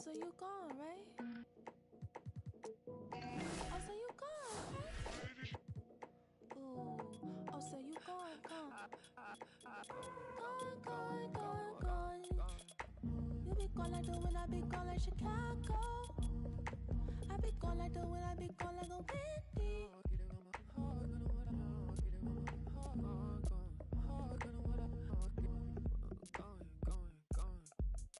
so you gone, right? Oh, so you gone, right? Ooh, oh, so you gone, gone. You be gone like the wind, I be gone like Chicago. I be gone like the wind, I be gone like a windy.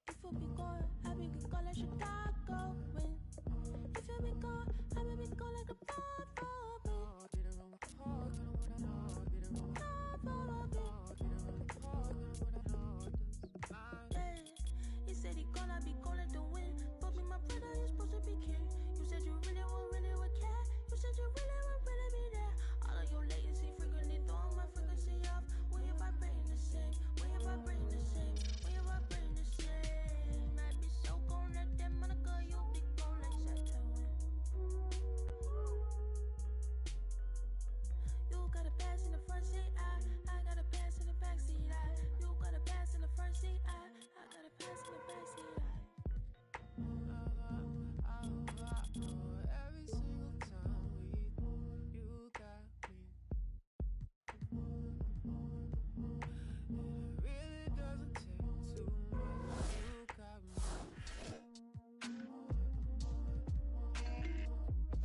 If you be gone, I be gone like Chicago. When if you be gone, I be gone like a he said he gonna be gone like the wind. Fuck me, my brother, you're supposed to be king. You said you really would care. You said you really would be there. All of your latency frequently throwing my frequency off. When your vibrating the same, when your vibrating the same, when your vibrating the same. I be so gone like that, Monica, you be gone like Saturn. You got a pass in the front seat, I got a pass in the back seat, you got a pass in the front seat, I got a pass in the back seat, Every single time you got me. It really doesn't take too much. You got me.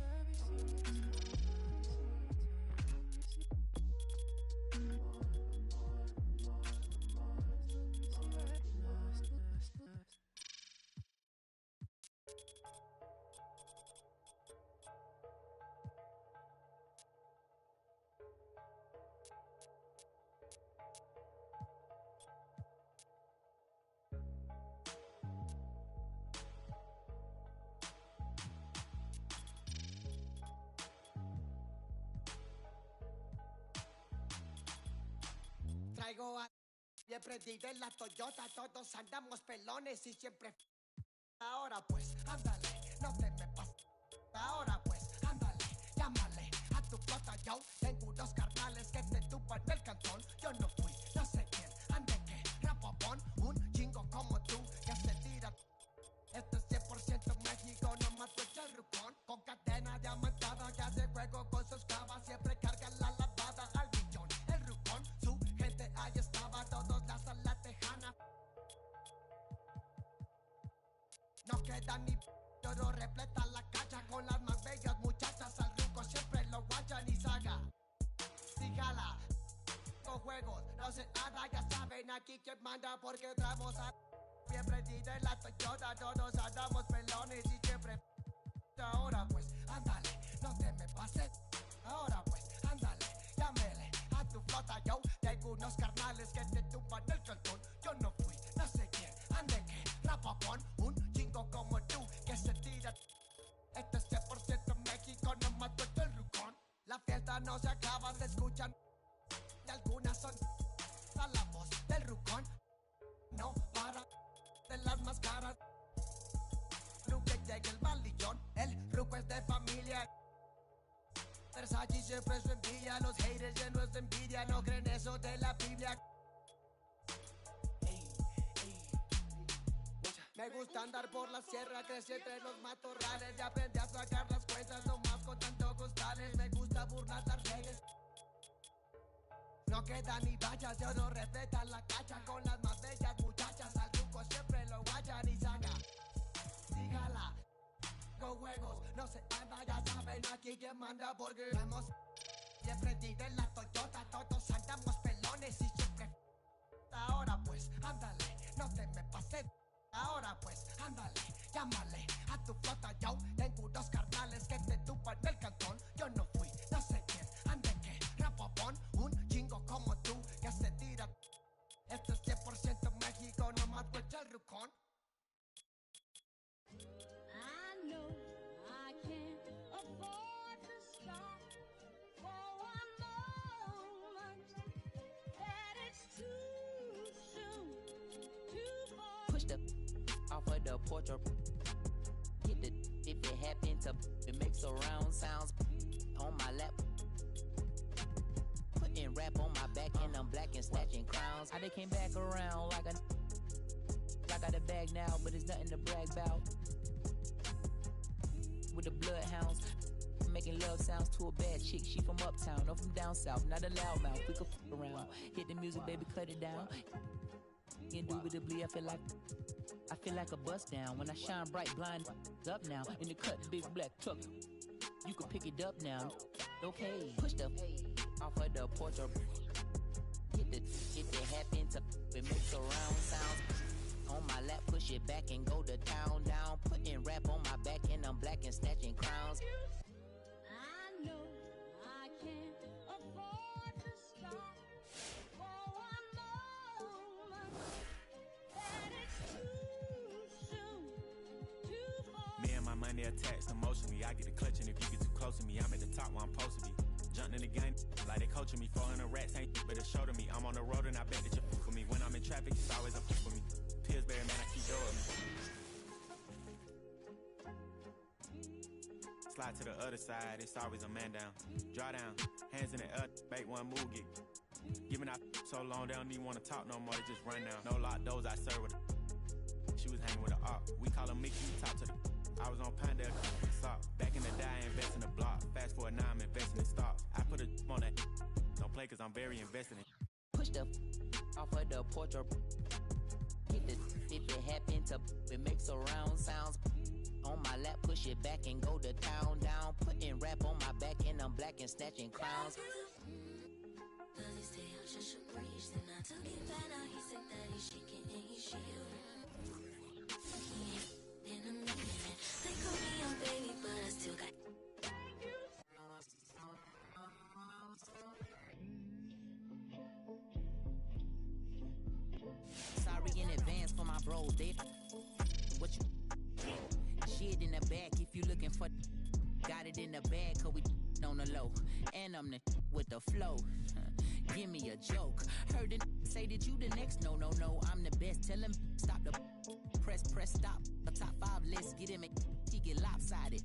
Every single time. Traigo a... Y he prendido en la Toyota, todos andamos pelones y siempre... Ahora pues, ándale, no te me pases. Ahora pues, ándale, llámale a tu flota, yo tengo unos carnales que te tupan el cantón. Yo no fui, no sé quién, ande que, rapapón, un chingo como tú, que se tira. Esto es 100% México, no más suelta el rucón. Con cadena diamantada que hace juego con sus clavas, siempre carga la lavada al millón. El rucón, su gente ahí estaba, todos la sala tejana. No queda ni oro, repleta la cacha con las más bellas muchachas. Al ruco siempre lo guachan y saga. Si jala, con juegos, no sé nada, ya saben aquí quién manda porque traemos a... Bien prendida en la Toyota, todos andamos pelones y siempre... Ahora pues, ándale, no te me pases. Ahora pues, ándale, llámele a tu flota, yo tengo unos carnales que te tumban el cantón. Yo no fui, no sé quién, ande que, rapapón, un chingo como tú, que se tira. Esto es 100% México, no mato el rucón. La fiesta no se acaba, se escuchan. Y algunas son a la voz del rucón. No para de las más caras. Nunca llega el malillón, el ruco es de familia. Versace siempre su envidia, los haters llenos de envidia, no creen eso de la Biblia. Me gusta andar por la sierra, crecí entre los matorrales y aprendí a sacar las cuentas, no más con tanto costales. Me gusta burlar las redes. No queda ni vallas, yo no respeta la cacha con las más bellas muchachas. Al truco siempre lo guachan y saca. Dígala, con juegos, no se anda, ya saben aquí quién manda porque vamos. Bien prendido en la Toyota, todos andamos pelones y siempre. Ahora pues, ándale, no te me pases. Ahora pues, ándale, llámale a tu flota, yo tengo unos carnales que te tupan el cantón. Yo no fui, no sé quién, ande que, rapapón, un chingo como tú, que se tira. Esto es 100% México, no más vuelta el rucón. I know I can't afford to stop for one moment, that it's too soon to fall. Push the off of the porch or hit the if it happen to it makes surround sounds on my lap. Putting rap on my back and I'm black and snatching crowns. How they came back around like a I got a bag now, but it's nothing to brag about. with the bloodhounds. Making love sounds to a bad chick. She from uptown, no from down south. Not a loudmouth, we could f around. Hit the music, baby, cut it down. Indubitably, I feel like a bust down. When I shine bright, blind up now. In the cut, big black truck. You can pick it up now. Okay, push the off of the porch or get the happen to it makes surround sounds. On my lap, push it back and go to town down. Putting rap on my back and I'm black and snatching crowns. I know I can't afford to stop for one moment. That it's too soon to fall. Me and my money attached emotionally. I get a clutch, and if you get too close to me, I'm at the top where I'm supposed to be. Jumping in the game like they coaching me. 400 rats ain't but a show to me. I'm on the road and I bet that you for me. When I'm in traffic, it's always a for me. Pillsbury, man, I keep door with me. Slide to the other side, it's always a man down. Draw down, hands in the air, make one move, get. Giving out so long, they don't even want to talk no more, they just run down. No lock doors, I serve with her. She was hanging with a op. We call her Mickey, we talk to the. I was on Pinedale, back in the day, I invest in the block. Fast forward now, I'm investing in stock. I put a on that. Don't play cause I'm very invested in. Push the off of the porch or hit the if it happen to it makes surround sounds. On my lap, push it back and go to town down. Putting rap on my back and I'm black and snatching crowns. Does he stay out just a breeze? Then I took it back, now he said that he's shaking and he's shivering. He ain't in a minute. They call me your baby, but I still got. Sorry in advance for my bros, they what you shit in the bag if you looking for got it in the bag cause we on the low and I'm the with the flow. Give me a joke. Heard it say that you the next. No, I'm the best. Tell him stop the press stop. The top 5 list get him he get lopsided.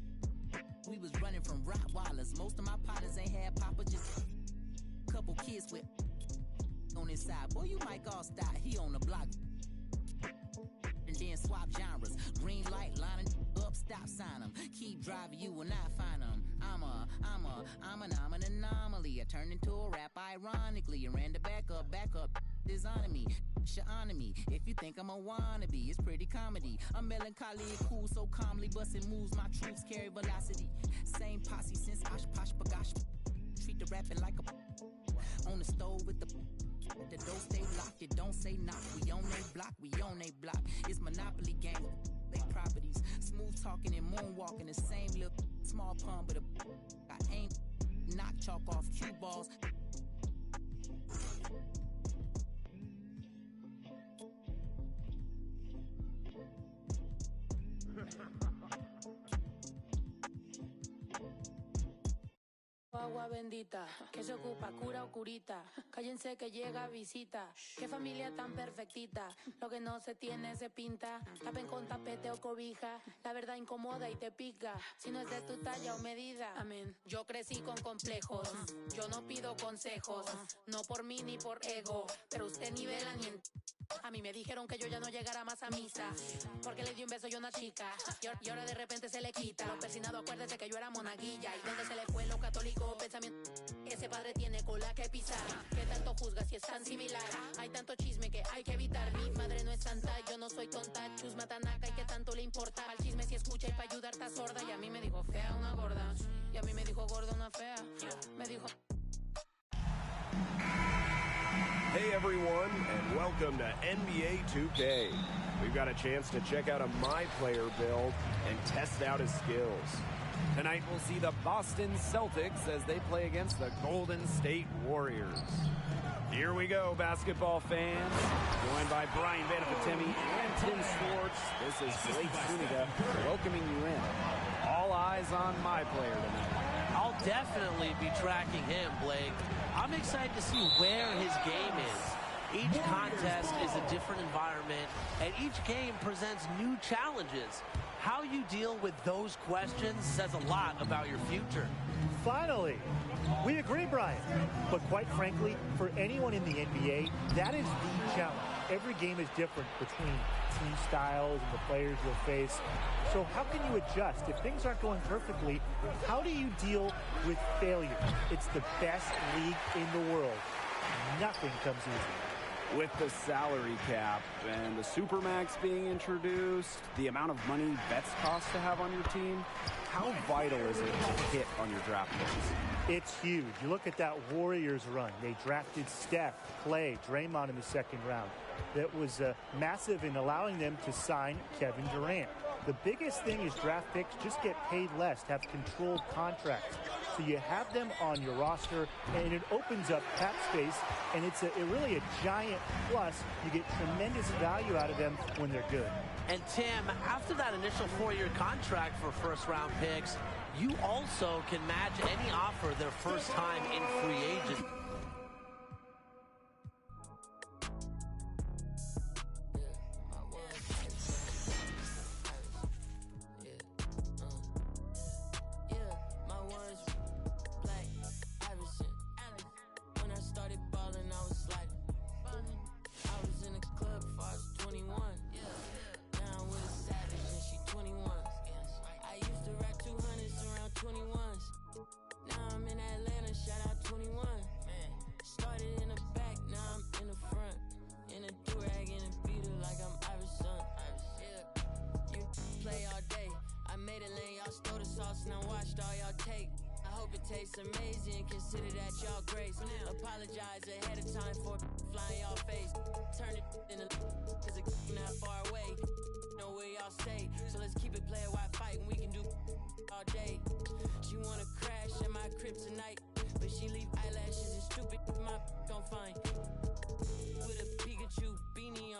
We was running from Rottweilers. Most of my partners ain't had papa, just couple kids with on his side. Boy, you might all stop. He on the block. And then swap genres. Green light, lining up, stop sign him. Keep driving, you will not find him. I'm an anomaly. I turned into a rap ironically. And ran the back up, designing me. Honor me. If you think I'm a wannabe, it's pretty comedy. I'm melancholy and cool, so calmly busting moves. My troops carry velocity. Same posse since Osh Bagosh. Treat the rapping like a on the stove with the door stay locked, it don't say knock. We on they block. It's Monopoly game, they properties. Smooth talking and moonwalking, the same little small pun, but I ain't knock chalk off cue balls. Agua bendita, que se ocupa, cura o curita. Cállense que llega visita. Qué familia tan perfectita. Lo que no se tiene se pinta. Tapen con tapete o cobija. La verdad incomoda y te pica. Si no es de tu talla o medida. Amén. Yo crecí con complejos. Yo no pido consejos. No por mí ni por ego. Pero usted nivela ni en... A mí me dijeron que yo ya no llegara más a misa porque le di un beso yo a una chica y ahora de repente se le quita. Lo persinado, acuérdese que yo era monaguilla. Y donde se le fue lo católico pensamiento. Ese padre tiene cola que pisar. ¿Qué tanto juzga si es tan similar? Hay tanto chisme que hay que evitar. Mi madre no es santa, yo no soy tonta. Chusma tanaca y que tanto le importa. Al chisme si escucha y para ayudar está sorda. Y a mí me dijo fea una gorda. Y a mí me dijo gorda una fea. Me dijo... Hey everyone, and welcome to NBA 2K. We've got a chance to check out a My Player build and test out his skills. Tonight we'll see the Boston Celtics as they play against the Golden State Warriors. Here we go, basketball fans. Joined by Brian Vanapatemi and Tim Schwartz. This is Blake Zuniga welcoming you in. All eyes on My Player tonight. I'll definitely be tracking him, Blake. I'm excited to see where his game is. Each contest is a different environment, and each game presents new challenges. How you deal with those questions says a lot about your future. Finally, we agree, Brian. But quite frankly, for anyone in the NBA, that is the challenge. Every game is different between team styles and the players you'll face. So how can you adjust? If things aren't going perfectly, how do you deal with failure? It's the best league in the world. Nothing comes easy. With the salary cap and the Supermax being introduced, the amount of money bets cost to have on your team, how vital is it to hit on your draft picks? It's huge. You look at that Warriors run. They drafted Steph, Clay, Draymond in the second round. That was massive in allowing them to sign Kevin Durant. The biggest thing is draft picks just get paid less, to have controlled contracts. So you have them on your roster, and it opens up cap space, and it's really a giant plus. You get tremendous value out of them when they're good. And Tim, after that initial 4-year contract for first-round picks, you also can match any offer their first time in free agent. Tastes amazing, consider that y'all grace. Apologize ahead of time for flying y'all face. Turn it in a cause it's not far away. Know where y'all stay, so let's keep it player while fighting. We can do all day. She wanna crash at my crib tonight, but she leave eyelashes and stupid my don't find. With a Pikachu beanie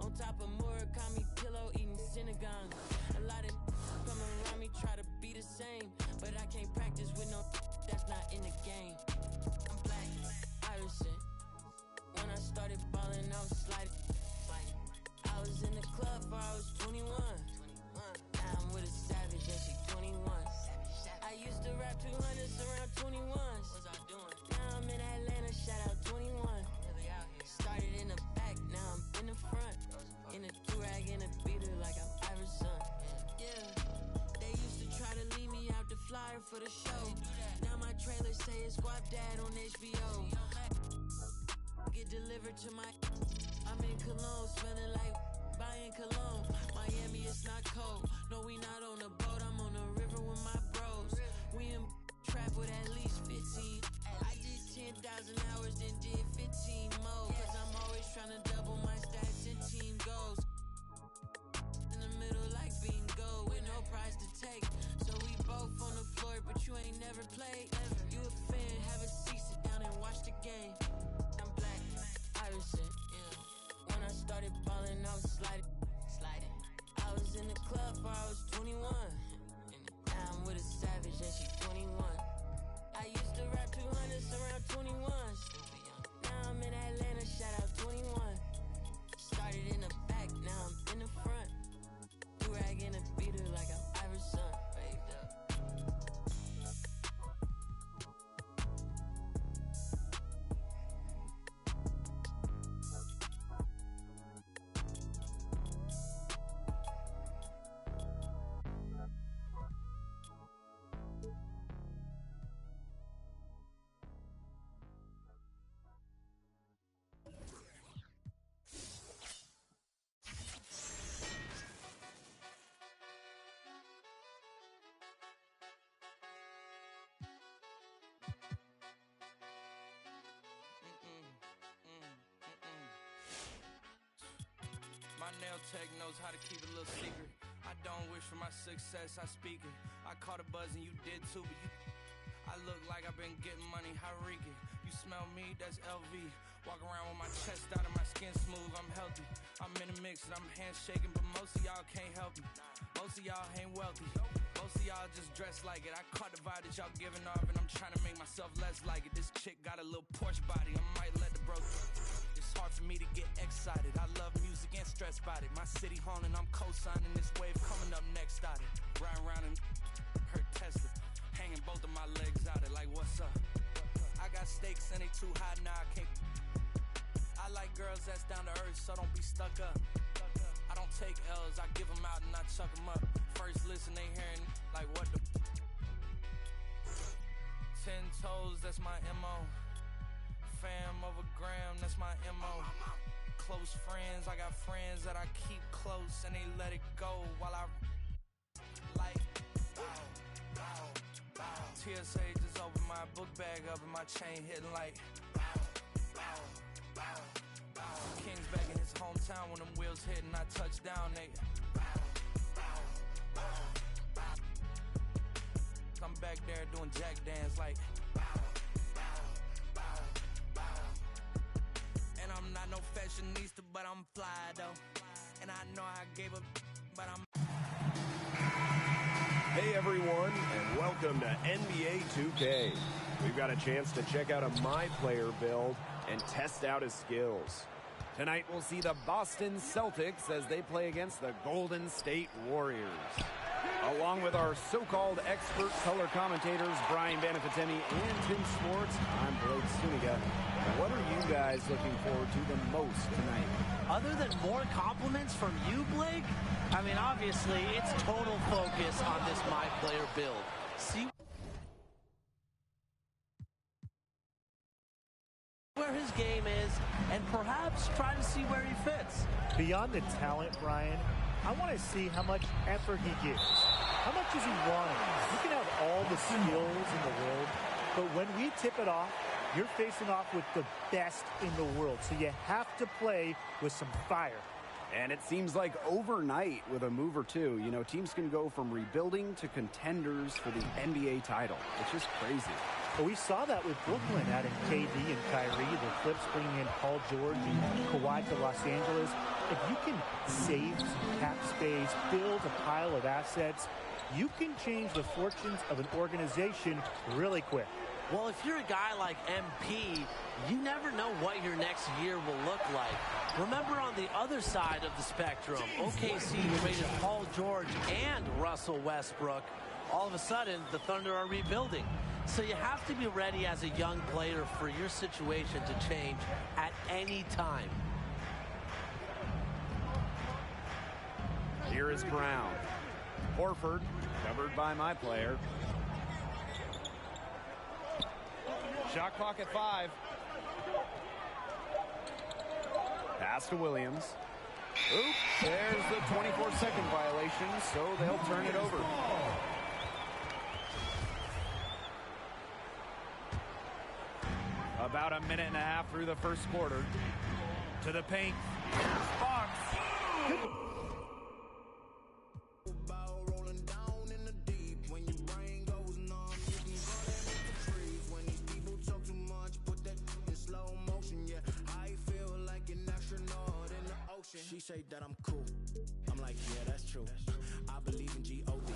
on top of Murakami pillow eating Synagogue. A lot of come around me try to be the same, but I can't practice with no that's not in the game. I'm black, Irishman. When I started balling, I was sliding. I was in the club before I was 21. Now I'm with a savage and she 21. I used to rap 200s around 21s. Now I'm in Atlanta, shout out 21. Started in the back, now I'm in the front. In a do-rag and a beater like I'm Iverson. Yeah, they used to try to leave me out the flyer for the show. Now my trailer say it's Squad Dad on HBO. Get delivered to my I'm in Cologne, smelling like buying cologne. Miami, it's not cold. No, we not on a boat, I'm on the river with my bros. We in trap with at least 15. I did 10,000 hours, then did 15 more. Cause I'm always trying to double my stats and team goals. In the middle like bingo, with no prize to take. So we both on the floor, but you ain't never played. You a fan, have a seat, sit down and watch the game. I'm black, Irishman. When I started balling, I was sliding. I was in the club before I was 21. Now I'm with a savage and she 21. I used to rap 200s around 21s. Now I'm in Atlanta, shout out 21. Started in the back, now I'm in the front. Do-rag and a beater like I'm Iverson. Waved up. My nail tech knows how to keep a little secret. I don't wish for my success, I speak it. I caught a buzz and you did too, but you... I look like I've been getting money, how reek it. You smell me, that's LV. Walk around with my chest out and my skin smooth, I'm healthy. I'm in a mix and I'm handshaking, but most of y'all can't help me. Most of y'all ain't wealthy. Most of y'all just dress like it. I caught the vibe that y'all giving off and I'm trying to make myself less like it. This chick got a little Porsche body, I might let the bro... It's hard for me to get excited. I love music and stress about it. My city haunting, I'm co-signing this wave coming up next out it. Riding around and hurt Tesla. Hanging both of my legs out it like what's up? I got stakes and they too high now I can't. I like girls that's down to earth, so don't be stuck up. I don't take L's, I give them out and I chuck them up. First listen, they hearing like what the 10 toes, that's my MO. Fam over gram, that's my MO. Close friends, I got friends that I keep close and they let it go while I like TSA just opened my book bag up and my chain hitting like King's back in his hometown when them wheels hit and I touch down, nigga. I'm back there doing jack dance like and I'm not no fashionista, but I'm fly though. And I know I gave up, but I'm Hey everyone, and welcome to NBA 2K. We've got a chance to check out a My Player build and test out his skills. Tonight we'll see the Boston Celtics as they play against the Golden State Warriors. Along with our so-called expert color commentators Brian Banafitemi and Tim Schwartz, I'm Blake Suniga. What are you guys looking forward to the most tonight? Other than more compliments from you, Blake? I mean, obviously, it's total focus on this My Player build. See where his game is, and perhaps try to see where he fits. Beyond the talent, Brian, I want to see how much effort he gives. How much does he want it? You can have all the skills in the world, but when we tip it off, you're facing off with the best in the world, so you have to play with some fire. And it seems like overnight with a move or two, you know, teams can go from rebuilding to contenders for the NBA title. It's just crazy. Well, we saw that with Brooklyn adding KD and Kyrie, the Clips bringing in Paul George and Kawhi to Los Angeles. If you can save some cap space, build a pile of assets, you can change the fortunes of an organization really quick. Well, if you're a guy like MP, you never know what your next year will look like. Remember on the other side of the spectrum, OKC traded Paul George and Russell Westbrook. All of a sudden, the Thunder are rebuilding. So you have to be ready as a young player for your situation to change at any time. Here is Brown. Horford, covered by My Player. Shot clock at 5. Pass to Williams. Oop, there's the 24-second violation, so they'll turn it over. About a minute and a half through the first quarter. To the paint. Sparks. She say that I'm cool. I'm like, yeah, that's true. I believe in G-O-D.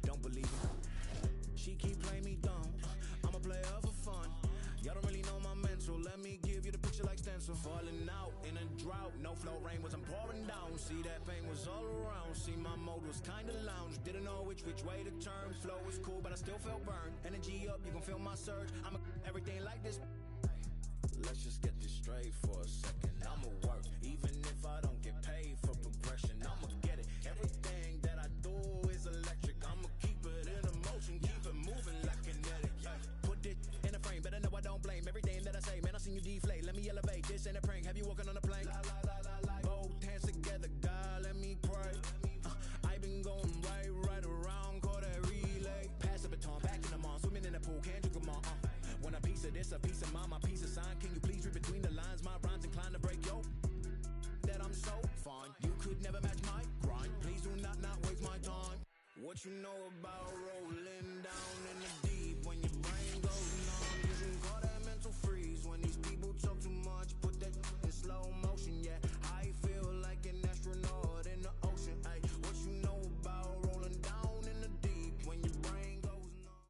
Don't believe in. She keep playing me dumb. I'm a player for fun. Y'all don't really know my mental. Let me give you the picture like stencil. Falling out in a drought. No flow, rain wasn't pouring down. See, that pain was all around. See, my mode was kinda lounge. Didn't know which way to turn. Flow was cool, but I still felt burned. Energy up, you gon' feel my surge. I'm everything like this. Let's just get this straight for a second. I'ma work, even if I don't get paid for progression. I'ma get it. Everything that I do is electric. I'ma keep it in a motion, keep it moving like kinetic. Put it in a frame, better know I don't blame everything that I say. Man, I seen you deflate. Let me elevate. This ain't a prank. Have you walking on a plane? Both hands together, God, let me pray. I been going right around, call that relay. Pass the baton, back in the mall, swimming in the pool, can't drink them all. When a piece of this, a piece of mine, my piece of sign. Can you please read between the lines? My rhymes inclined to break yo. That I'm so fine. You could never match my grind. Please do not waste my time. What you know about rolling down in the deep when your brain goes numb? You can call that mental freeze when these people talk too much. Put that in slow motion, yeah. I feel like an astronaut in the ocean. Ay, what you know about rolling down in the deep when your brain goes numb?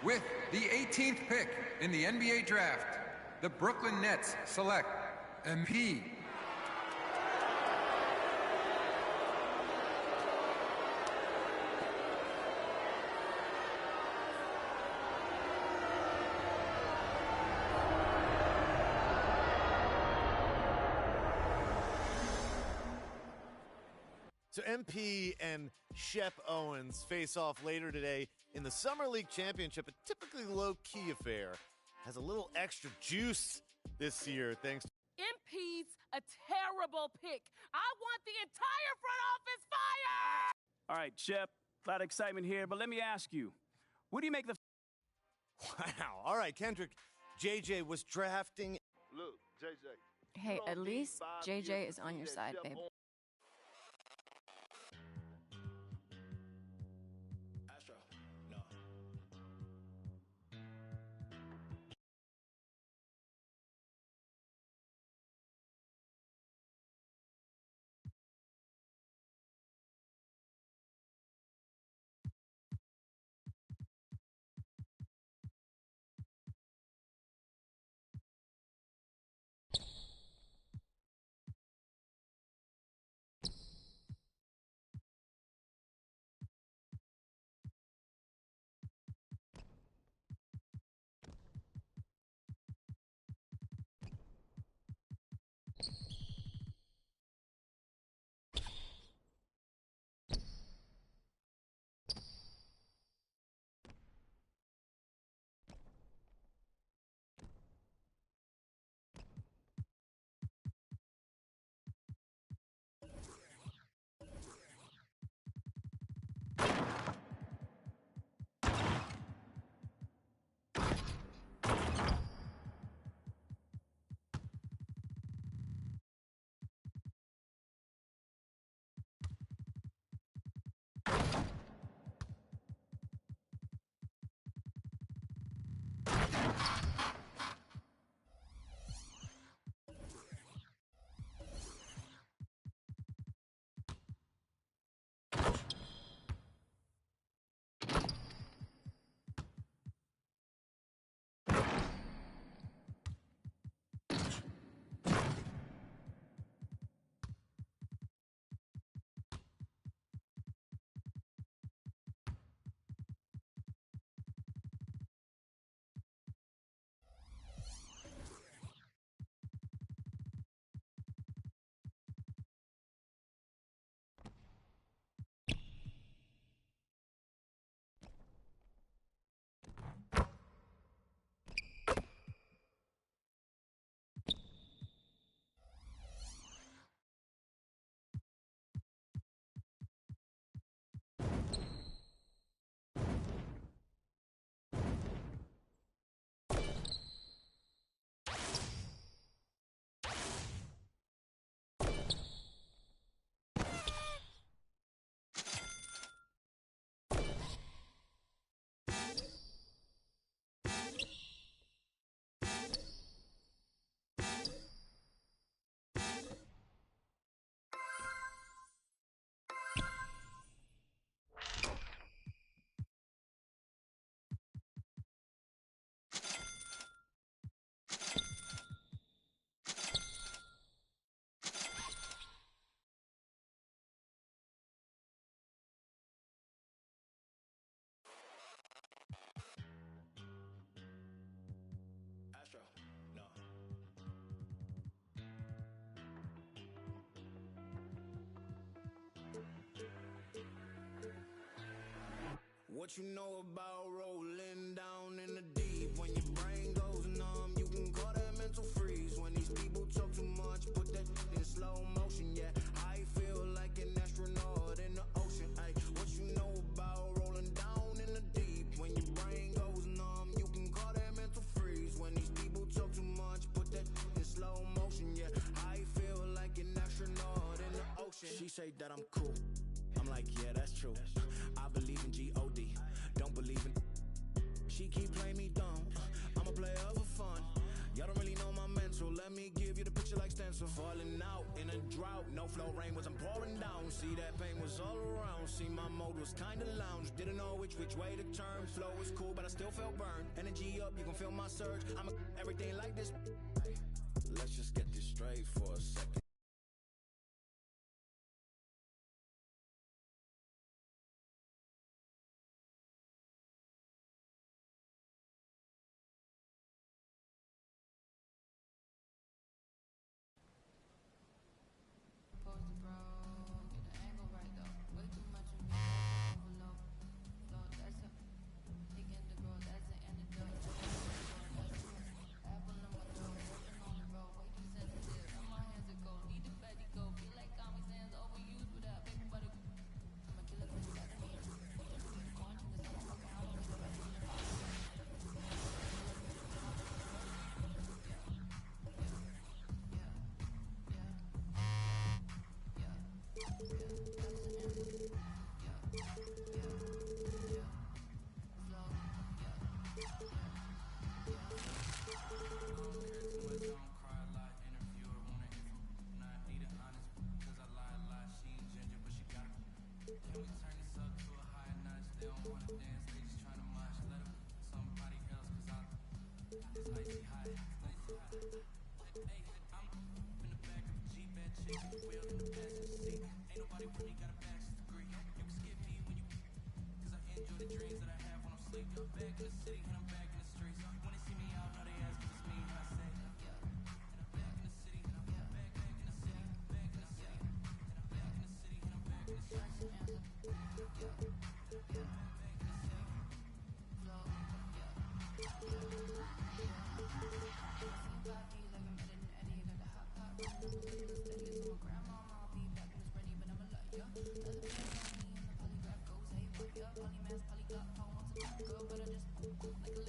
With the 18th pick in the NBA draft, the Brooklyn Nets select MP. So MP and Shep Owens face off later today in the Summer League Championship, a typically low-key affair. Has a little extra juice this year thanks to MP's a terrible pick. I want the entire front office fired! All right, Shep, a lot of excitement here, but let me ask you, what do you make the... Wow. All right, Kendrick. JJ was drafting... Look, JJ. Hey, at least JJ is on your side, babe. What you know about rolling down in the deep? When your brain goes numb, you can call that mental freeze. When these people talk too much, put that in slow motion. Yeah, I feel like an astronaut in the ocean. Ay, what you know about rolling down in the deep? When your brain goes numb, you can call that mental freeze. When these people talk too much, put that in slow motion. Yeah, I feel like an astronaut in the ocean. She say that I'm cool. I'm like, yeah, that's true. I believe in G-O-D, don't believe in. She keep playing me dumb. I'm a player for fun. Y'all don't really know my mental. Let me give you the picture shit like stencil. Falling out in a drought, no flow rain wasn't pouring down. See that pain was all around. See my mode was kinda lounge. Didn't know which way to turn. Flow was cool, but I still felt burned. Energy up, you can feel my surge. I'm everything like this. Let's just get this straight for a second. Girl, but I just like a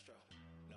extra. No.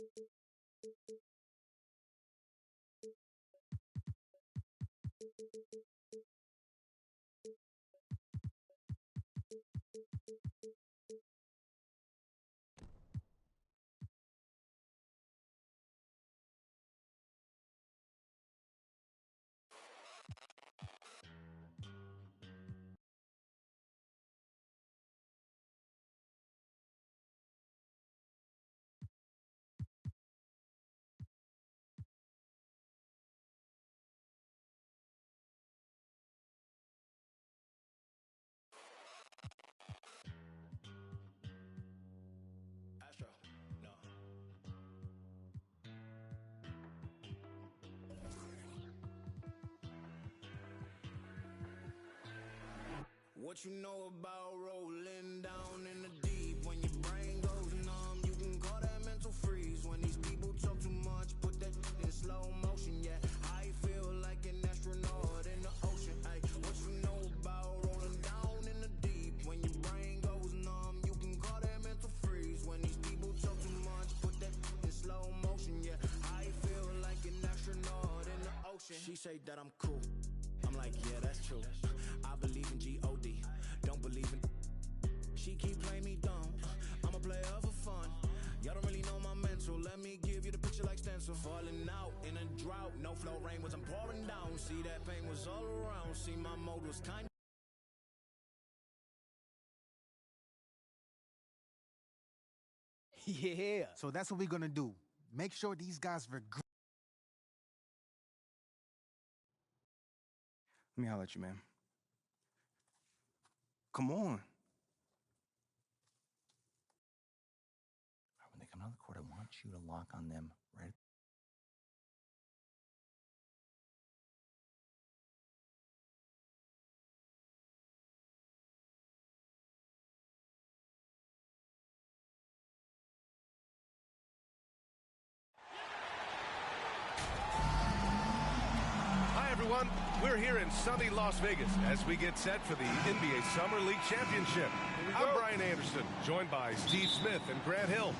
Astro, no. What you know about rolling down in the deep? When your brain goes numb, you can call that mental freeze. When these people talk too much, put that in slow motion. Yeah, I feel like an astronaut in the ocean. Ay, what you know about rolling down in the deep? When your brain goes numb, you can call that mental freeze. When these people talk too much, put that in slow motion. Yeah, I feel like an astronaut in the ocean. She say that I'm cool. I'm like, yeah, that's true. I believe in G-O-D, don't believe in. She keep playing me dumb. I'm a player for fun. Y'all don't really know my mental. Let me give you the picture like stencil. Falling out in a drought, no flow rain was I'm pouring down. See that pain was all around. See my mode was kind. Yeah. So that's what we're gonna do. Make sure these guys regret. Let me holler at you, man. Come on. All right, when they come out of the court, I want you to lock on them right. Hi, everyone. We're here in sunny Las Vegas as we get set for the NBA Summer League Championship. I'm Brian Anderson, joined by Steve Smith and Grant Hill.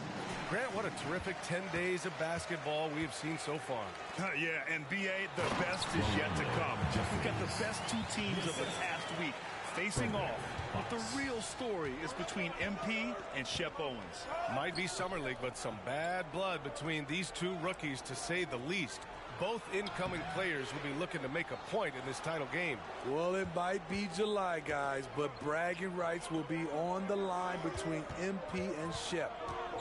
Grant, what a terrific 10 days of basketball we have seen so far. Yeah, and BA, the best is yet to come. We've got the best two teams of the past week facing off. But the real story is between MP and Shep Owens. Might be Summer League, but some bad blood between these two rookies, to say the least. Both incoming players will be looking to make a point in this title game. Well, it might be July, guys, but bragging rights will be on the line between MP and Shep.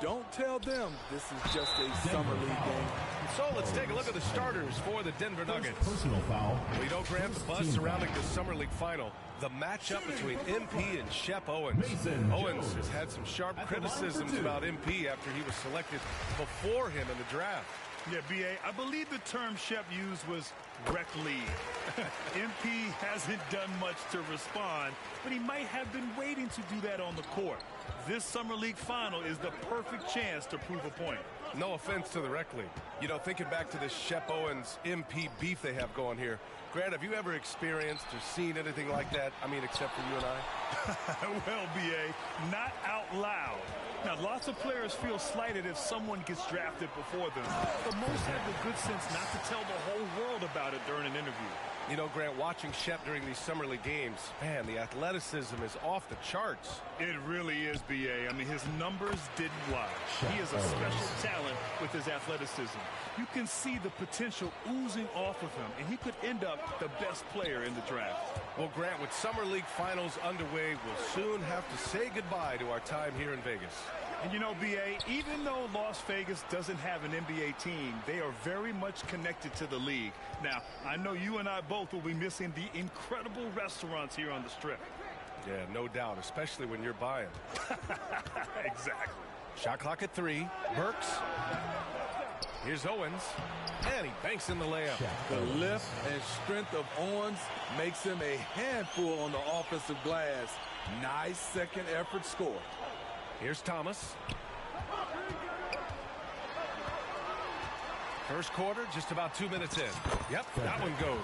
Don't tell them this is just a Summer League game. So let's take a look at the starters for the Denver Nuggets. Personal foul. We don't grant the buzz surrounding the Summer League final. The matchup between MP and Shep Owens. Owens has had some sharp criticisms about MP after he was selected before him in the draft. Yeah, BA, I believe the term Shep used was rec league. MP hasn't done much to respond, but he might have been waiting to do that on the court. This Summer League final is the perfect chance to prove a point. No offense to the rec league. You know, thinking back to this Shep Owens MP beef they have going here, Grant, have you ever experienced or seen anything like that? I mean, except for you and I? Well, BA, not out loud. Now, lots of players feel slighted if someone gets drafted before them, but most have the good sense not to tell the whole world about it during an interview. You know, Grant, watching Shep during these Summer League games, man, the athleticism is off the charts. It really is, BA. I mean, his numbers didn't lie. He is a special talent with his athleticism. You can see the potential oozing off of him, and he could end up the best player in the draft. Well, Grant, with Summer League finals underway, we'll soon have to say goodbye to our time here in Vegas. And you know, BA, even though Las Vegas doesn't have an NBA team, they are very much connected to the league. Now, I know you and I both will be missing the incredible restaurants here on the Strip. Yeah, no doubt, especially when you're buying. Exactly. Shot clock at 3. Burks. Here's Owens. And he banks in the layup. The lift and strength of Owens makes him a handful on the offensive glass. Nice second effort score. Here's Thomas. First quarter, just about 2 minutes in. Yep, that one goes.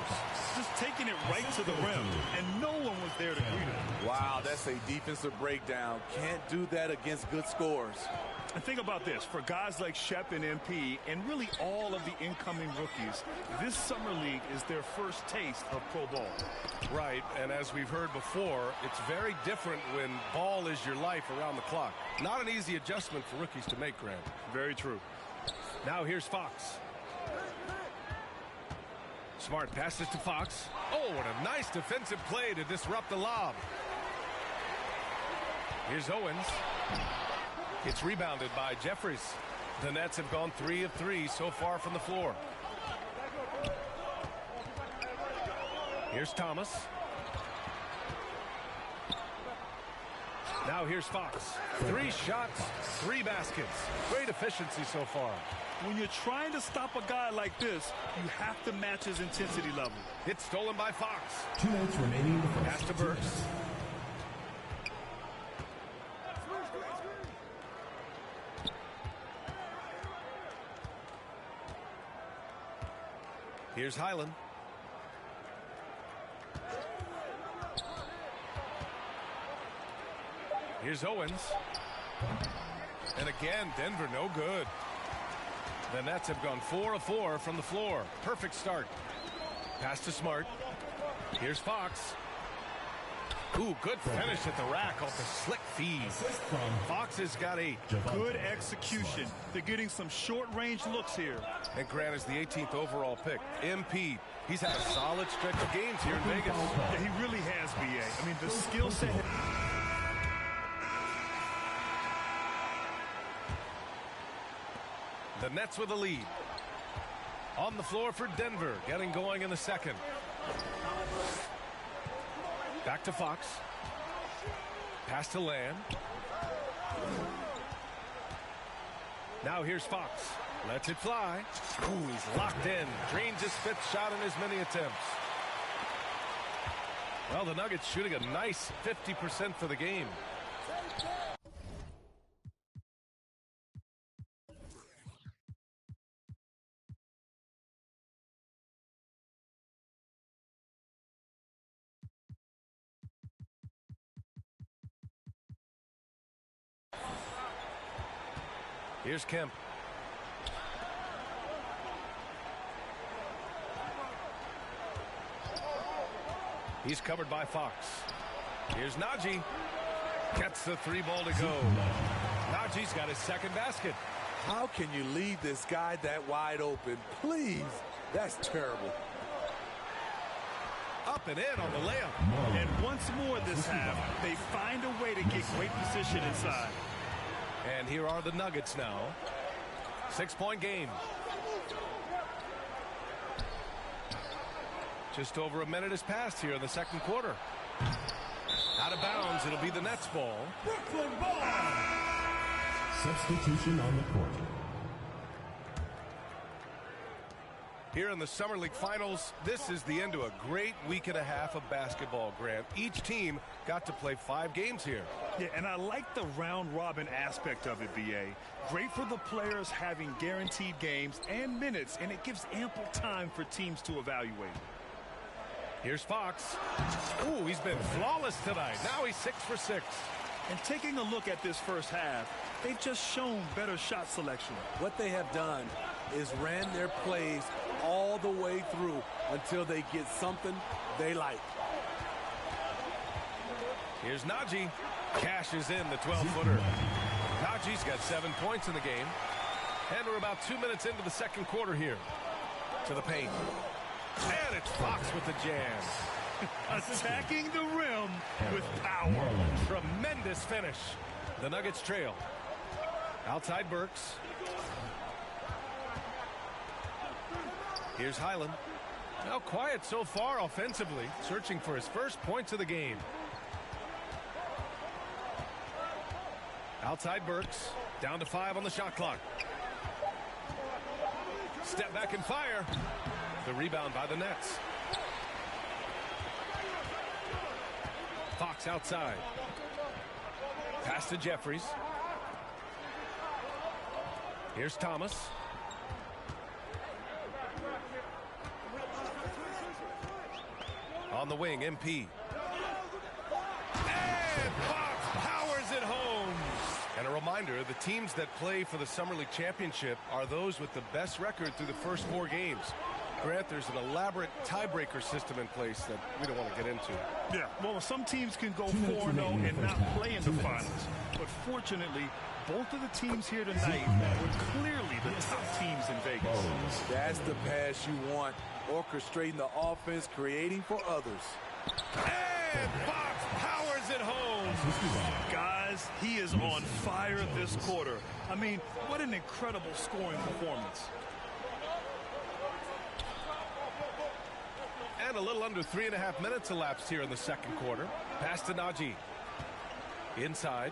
Just taking it right to the rim, and no one was there to greet him. Wow, that's a defensive breakdown. Can't do that against good scores. And think about this, for guys like Shep and MP, and really all of the incoming rookies, this summer league is their first taste of pro ball. Right, and as we've heard before, it's very different when ball is your life around the clock. Not an easy adjustment for rookies to make, Grant. Very true. Now here's Fox. Smart passes to Fox. Oh, what a nice defensive play to disrupt the lob. Here's Owens. It's rebounded by Jeffries. The Nets have gone 3 of 3 so far from the floor. Here's Thomas. Now here's Fox. 3 shots, 3 baskets. Great efficiency so far. When you're trying to stop a guy like this, you have to match his intensity level. It's stolen by Fox. 2 minutes remaining in the first. Pass to Burks. Here's Highland. Here's Owens. And again, Denver no good. The Nets have gone 4 of 4 from the floor. Perfect start. Pass to Smart. Here's Fox. Ooh, good finish at the rack off the slick feed. Fox has got 8. Good execution. They're getting some short-range looks here. And Grant is the 18th overall pick. MP. He's had a solid stretch of games here in Vegas. Yeah, he really has, B.A. I mean, the skill set. The Nets with a lead. On the floor for Denver, getting going in the second. Back to Fox. Pass to Lamb. Now here's Fox. Lets it fly. Ooh, he's locked in. Drains his 5th shot in as many attempts. Well, the Nuggets shooting a nice 50% for the game. Here's Kemp. He's covered by Fox. Here's Najee. Gets the 3 ball to go. Najee's got his 2nd basket. How can you leave this guy that wide open? Please. That's terrible. Up and in on the layup. And once more this half, they find a way to get great position inside. And here are the Nuggets now. 6-point game. Just over a minute has passed here in the second quarter. Out of bounds, it'll be the Nets ball. Brooklyn ball. Substitution on the court. Here in the Summer League Finals, this is the end to a great week and a half of basketball, Grant. Each team got to play 5 games here. Yeah, and I like the round-robin aspect of it, B.A. Great for the players having guaranteed games and minutes, and it gives ample time for teams to evaluate. Here's Fox. Ooh, he's been flawless tonight. Now he's 6 for 6. And taking a look at this first half, they've just shown better shot selection. What they have done is ran their plays all the way through until they get something they like. Here's Najee. Cashes in the 12-footer. Najee's got 7 points in the game. And we're about 2 minutes into the second quarter here. To the paint. And it's Fox with the jam. Attacking the rim with power. Tremendous finish. The Nuggets trail. Outside Burks. Here's Highland. Now quiet so far offensively, searching for his first points of the game. Outside Burks, down to 5 on the shot clock. Step back and fire. The rebound by the Nets. Fox outside. Pass to Jeffries. On the wing, MP. And Fox powers it home. And a reminder, the teams that play for the Summer League Championship are those with the best record through the first 4 games. Grant, there's an elaborate tiebreaker system in place that we don't want to get into. Yeah, well, some teams can go 4-0 and not play in the finals. But fortunately, both of the teams here tonight were clearly the top teams in Vegas. That's the pass you want. Orchestrating the offense, creating for others. And Fox powers it home. Guys, he is on fire this quarter. I mean, what an incredible scoring performance. And a little under 3.5 minutes elapsed here in the second quarter. Pass to Najee. Inside.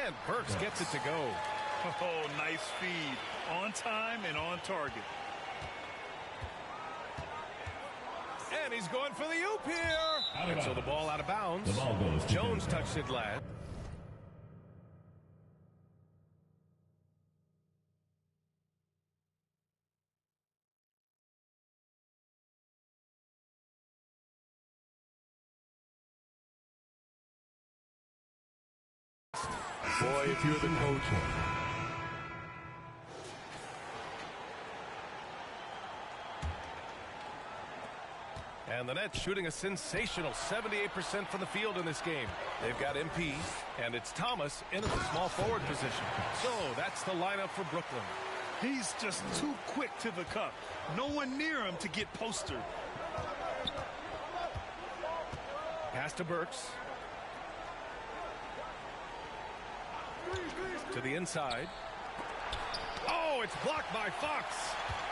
And Burks gets it to go. Oh, nice feed. On time and on target. And he's going for the oop here. And so the ball out of bounds. The ball goes to Jones touched it last. Boy, if you're the coach. And the Nets shooting a sensational 78% from the field in this game. They've got MP, and it's Thomas in at the small forward position. So that's the lineup for Brooklyn. He's just too quick to the cup. No one near him to get postered. Pass to Burks. To the inside. Oh, it's blocked by Fox.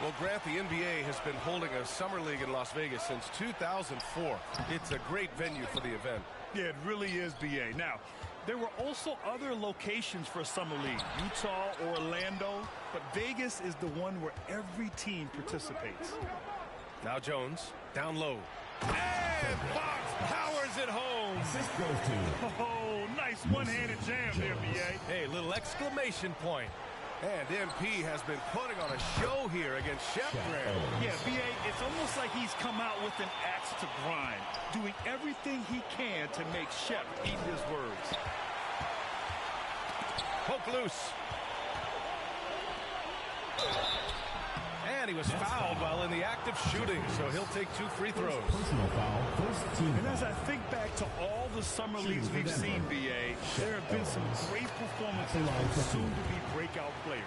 Well, Grant, the NBA has been holding a summer league in Las Vegas since 2004. It's a great venue for the event. Yeah, it really is, BA. Now, there were also other locations for Summer League, Utah, Orlando, but Vegas is the one where every team participates. Now Jones, down low. And Fox powers it home. Assist goes to. Oh, nice one-handed jam there, BA. Hey, little exclamation point. And MP has been putting on a show here against Shep. Yeah, BA, it's almost like he's come out with an axe to grind, doing everything he can to make Shep eat his words. Poke loose. And he was fouled while in the act of shooting, so he'll take 2 free throws. Personal foul, first team. And as I think back to all the summer leagues we've seen, BA, there have been some great performances from soon-to-be breakout players.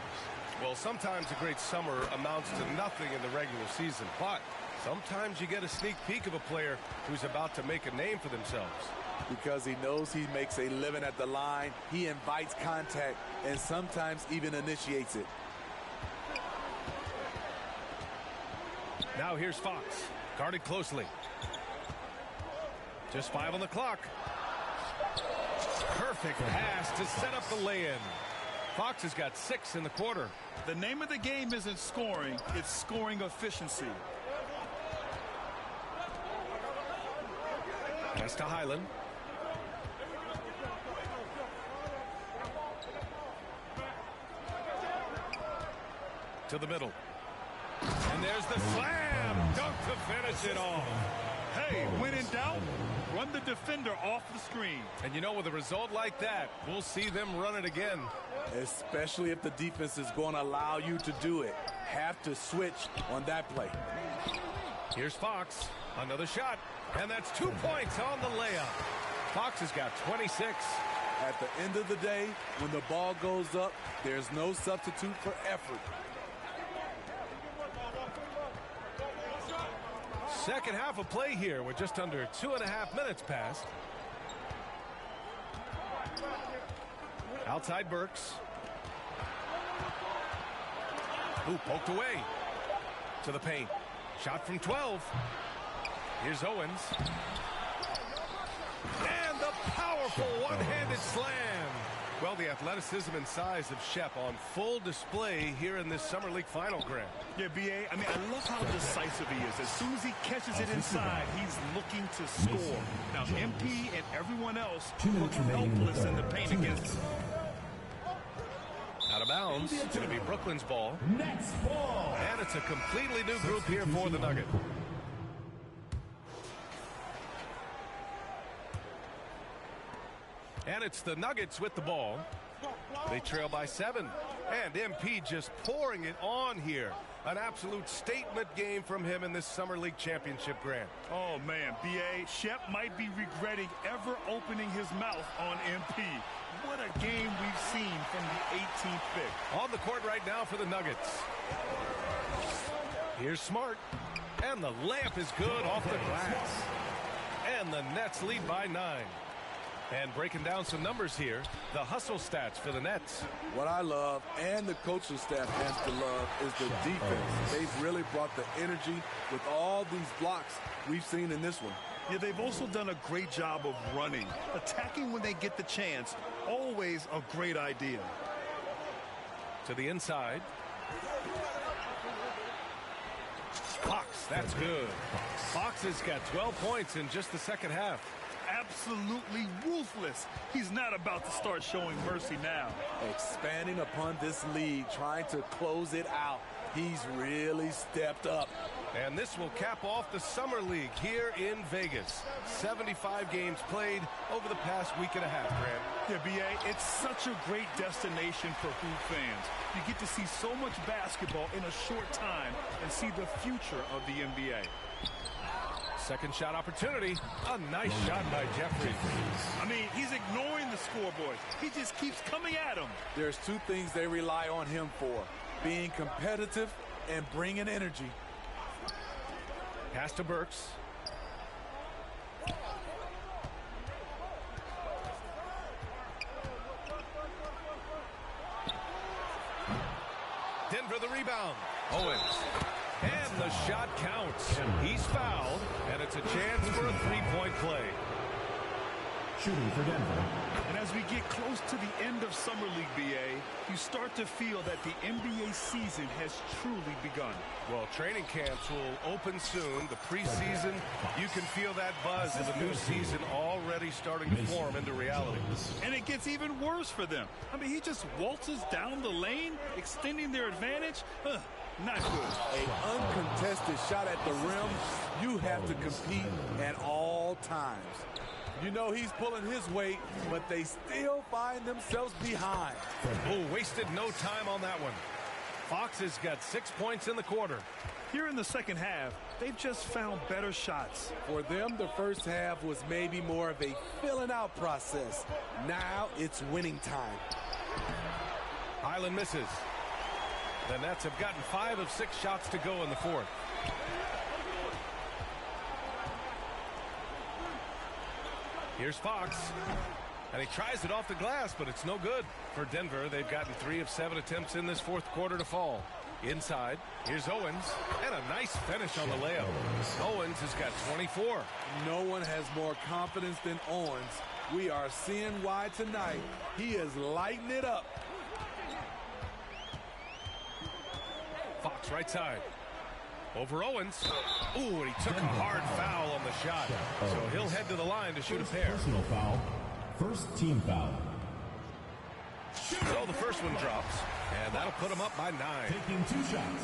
Well, sometimes a great summer amounts to nothing in the regular season, but sometimes you get a sneak peek of a player who's about to make a name for themselves. Because he knows he makes a living at the line, he invites contact, and sometimes even initiates it. Now here's Fox, guarded closely. Just 5 on the clock. Perfect pass to set up the lay-in. Fox has got 6 in the quarter. The name of the game isn't scoring, it's scoring efficiency. Pass to Highland. To the middle. And there's the slam. Dunk to finish it off. Hey, when in doubt, run the defender off the screen. And you know, with a result like that, we'll see them run it again. Especially if the defense is going to allow you to do it. Have to switch on that play. Here's Fox. Another shot. And that's 2 points on the layup. Fox has got 26. At the end of the day, when the ball goes up, there's no substitute for effort. Second half of play here with just under 2.5 minutes passed. Outside Burks. Ooh, poked away. To the paint. Shot from 12. Here's Owens. And the powerful one-handed slam. Well, the athleticism and size of Shep on full display here in this Summer League final, Grant. Yeah, BA, I mean, I love how decisive he is. As soon as he catches it inside, he's looking to score. Now, MP and everyone else look helpless in the paint against him. Out of bounds. It's going to be Brooklyn's ball. Next ball. And it's a completely new group here for the Nugget. And it's the Nuggets with the ball. They trail by 7. And MP just pouring it on here. An absolute statement game from him in this Summer League Championship, Grant. Oh, man, B.A. Shep might be regretting ever opening his mouth on MP. What a game we've seen from the 18th pick. On the court right now for the Nuggets. Here's Smart. And the layup is good off the glass. And the Nets lead by 9. And breaking down some numbers here, the hustle stats for the Nets. What I love, and the coaching staff has to love, is the defense. They've really brought the energy with all these blocks we've seen in this one. Yeah, they've also done a great job of running. Attacking when they get the chance, always a great idea. To the inside. Fox, that's good. Fox has got 12 points in just the second half. Absolutely ruthless. He's not about to start showing mercy now. Expanding upon this lead, trying to close it out. He's really stepped up. And this will cap off the Summer League here in Vegas. 75 games played over the past week and a half, Grant. Yeah, B.A., it's such a great destination for hoop fans. You get to see so much basketball in a short time and see the future of the NBA. Second shot opportunity. A nice shot by Jeffries. I mean, he's ignoring the scoreboard. He just keeps coming at him. There's two things they rely on him for. Being competitive and bringing energy. Pass to Burks. Denver the rebound. Owens. And the shot counts. He's fouled, and it's a chance for a three-point play. Shooting for Denver. And as we get close to the end of Summer League, B.A., you start to feel that the NBA season has truly begun. Well, training camps will open soon. The preseason, you can feel that buzz of the new season already starting to form into reality. And it gets even worse for them. I mean, he just waltzes down the lane, extending their advantage. Not good. An uncontested shot at the rim. You have to compete at all times. You know he's pulling his weight, but they still find themselves behind. Oh, wasted no time on that one. Fox has got 6 points in the quarter. Here in the second half, they've just found better shots. For them, the first half was maybe more of a filling out process. Now it's winning time. Highland misses. The Nets have gotten 5 of 6 shots to go in the fourth. Here's Fox, and he tries it off the glass, but it's no good. For Denver, they've gotten 3 of 7 attempts in this fourth quarter to fall. Inside, here's Owens, and a nice finish on the layup. Owens has got 24. No one has more confidence than Owens. We are seeing why tonight. He is lighting it up. Fox right side. Over Owens. Ooh, and he took a hard foul on the shot. So he'll head to the line to shoot a pair. Personal foul. First team foul. So the first one drops, and that'll put him up by 9. Taking 2 shots.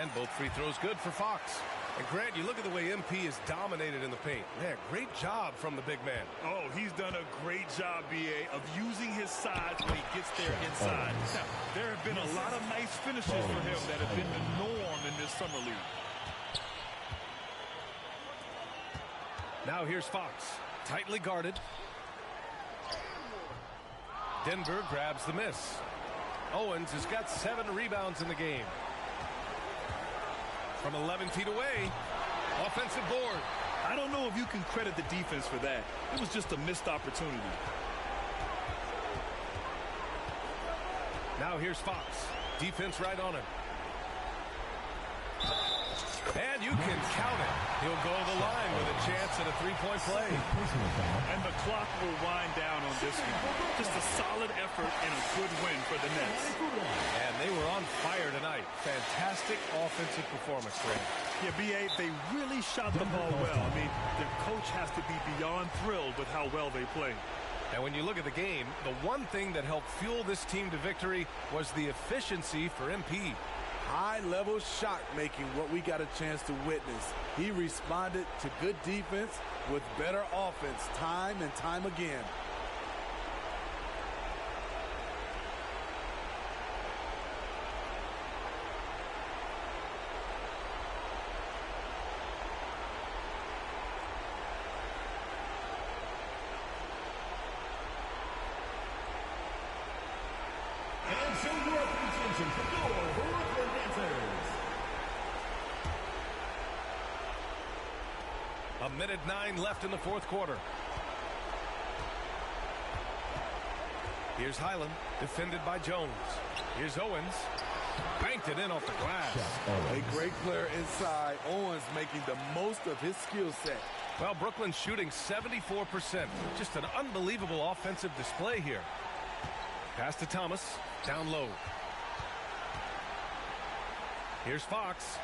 And both free throws good for Fox. And Grant, you look at the way MP is dominated in the paint. Man, great job from the big man. Oh, he's done a great job, B.A., of using his size when he gets there inside. Now, there have been a lot of nice finishes for him that have been the norm in this Summer League. Now here's Fox. Tightly guarded. Denver grabs the miss. Owens has got 7 rebounds in the game. From 11 feet away, offensive board. I don't know if you can credit the defense for that. It was just a missed opportunity. Now here's Fox. Defense right on him. And you can count it. He'll go to the line with a chance at a three-point play. And the clock will wind down on this one. Just a solid effort and a good win for the Nets. And they were on fire tonight. Fantastic offensive performance, Grant. Yeah, B.A., they really shot the ball well. I mean, their coach has to be beyond thrilled with how well they played. And when you look at the game, the one thing that helped fuel this team to victory was the efficiency for MP. High-level shot making, what we got a chance to witness. He responded to good defense with better offense time and time again. 1:09 left in the fourth quarter. Here's Highland, defended by Jones. Here's Owens. Banked it in off the glass. A great player inside. Owens making the most of his skill set. Well, Brooklyn's shooting 74%. Just an unbelievable offensive display here. Pass to Thomas. Down low. Here's Fox.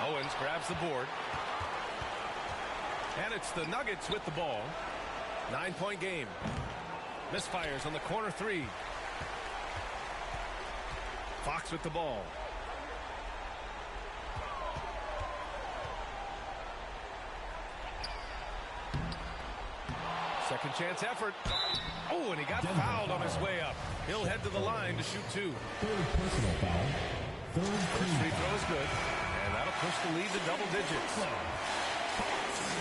Owens grabs the board. And it's the Nuggets with the ball. 9-point game. Misfires on the corner three. Fox with the ball. Second chance effort. Oh, and he got fouled on his way up. He'll head to the line to shoot two. Third personal foul. First free throw is good. And that'll push the lead to double digits.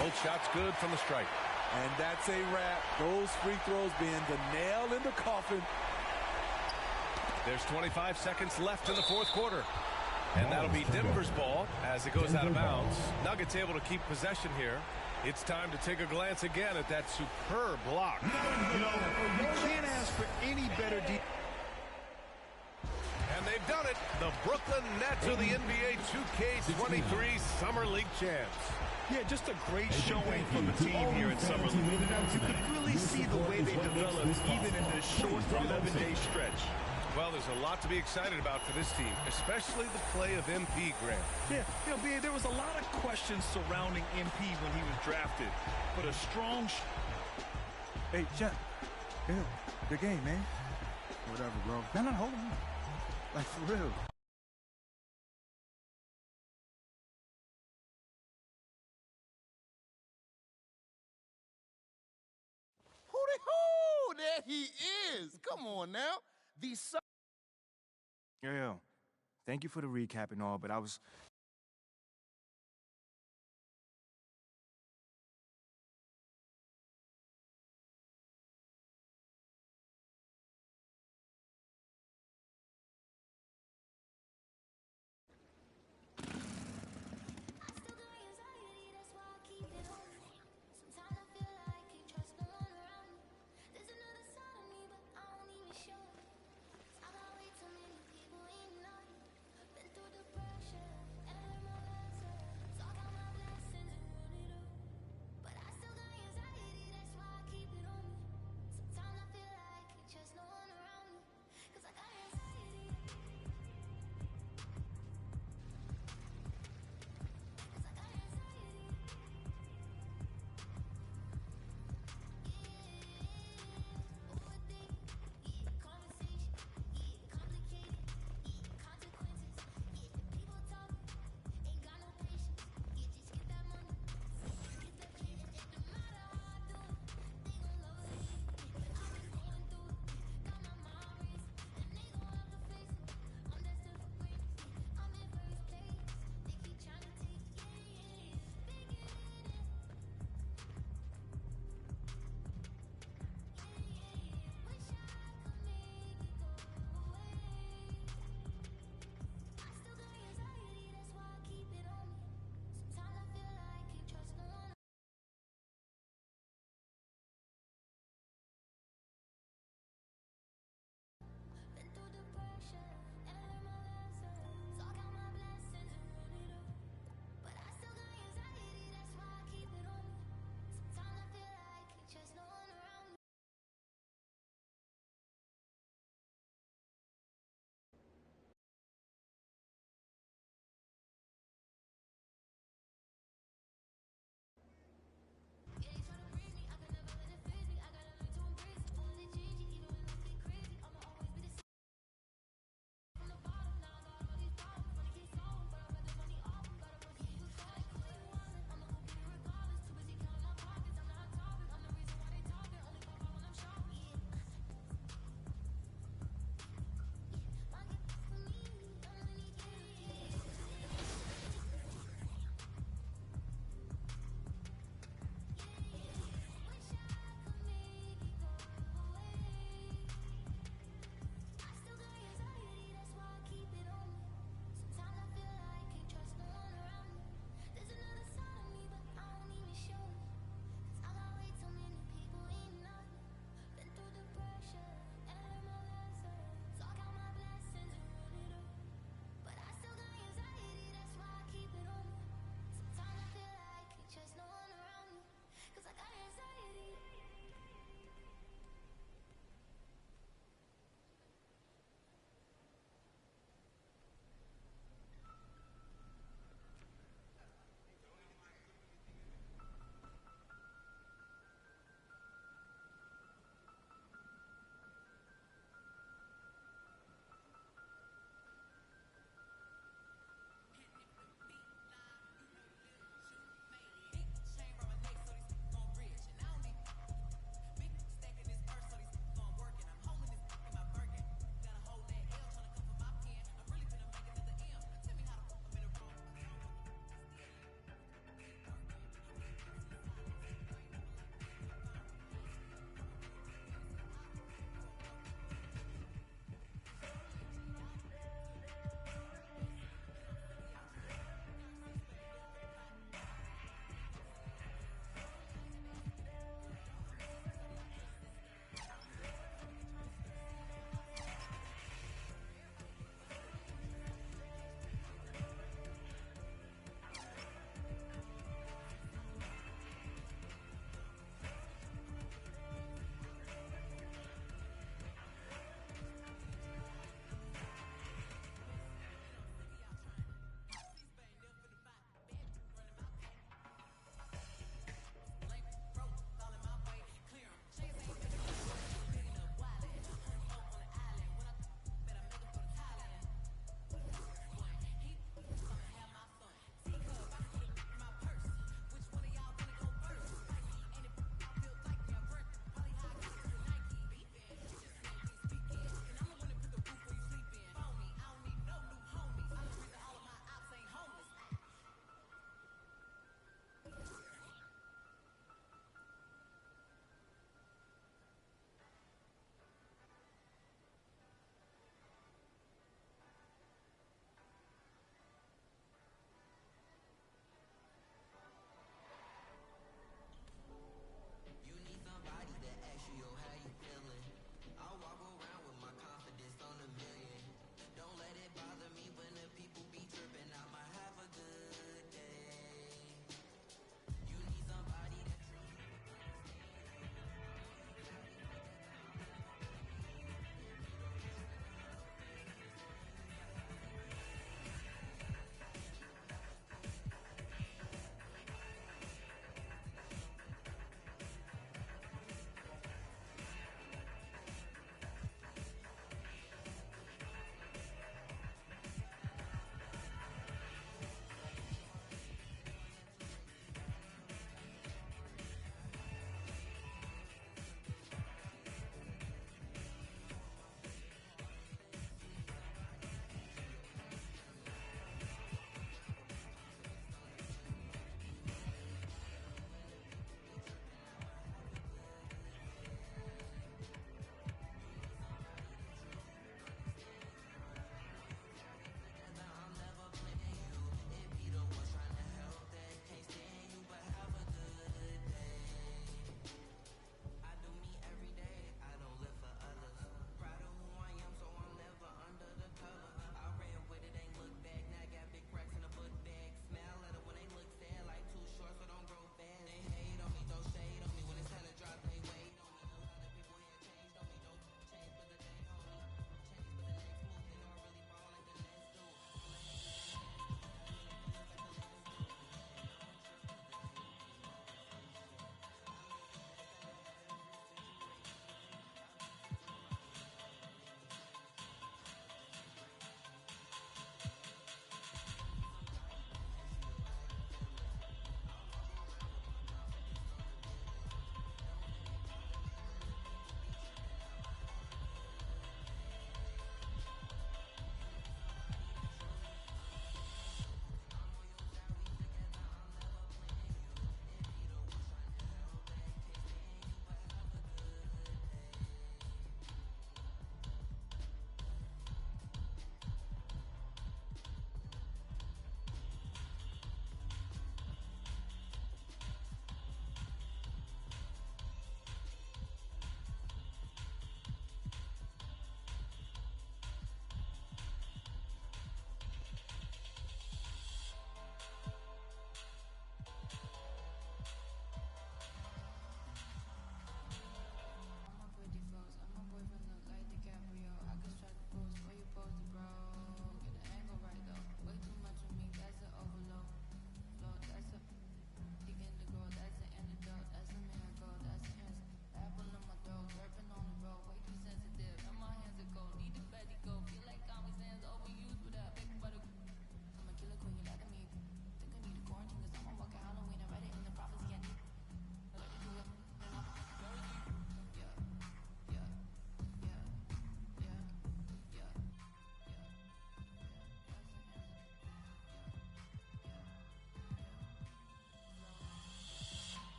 Both shots good from the stripe. And that's a wrap. Those free throws being the nail in the coffin. There's 25 seconds left in the fourth quarter. And that'll be Denver's ball as it goes out of bounds. Nuggets able to keep possession here. It's time to take a glance again at that superb block. You know, you can't ask for any better defense. And they've done it. The Brooklyn Nets are the NBA 2K23 Summer League champs. Yeah, just a great showing from the team here in Summer League. You could really see the way they developed even in this short 11-day stretch. Well, there's a lot to be excited about for this team, especially the play of MP, Grant. Yeah, you know, B.A., there was a lot of questions surrounding MP when he was drafted, but a strong... Hey, Chuck. Yeah, good game, man. Whatever, bro. No, hold on. Like, for real. Hooty-hoo! There he is. Come on now. Yo. Thank you for the recap and all, but I was...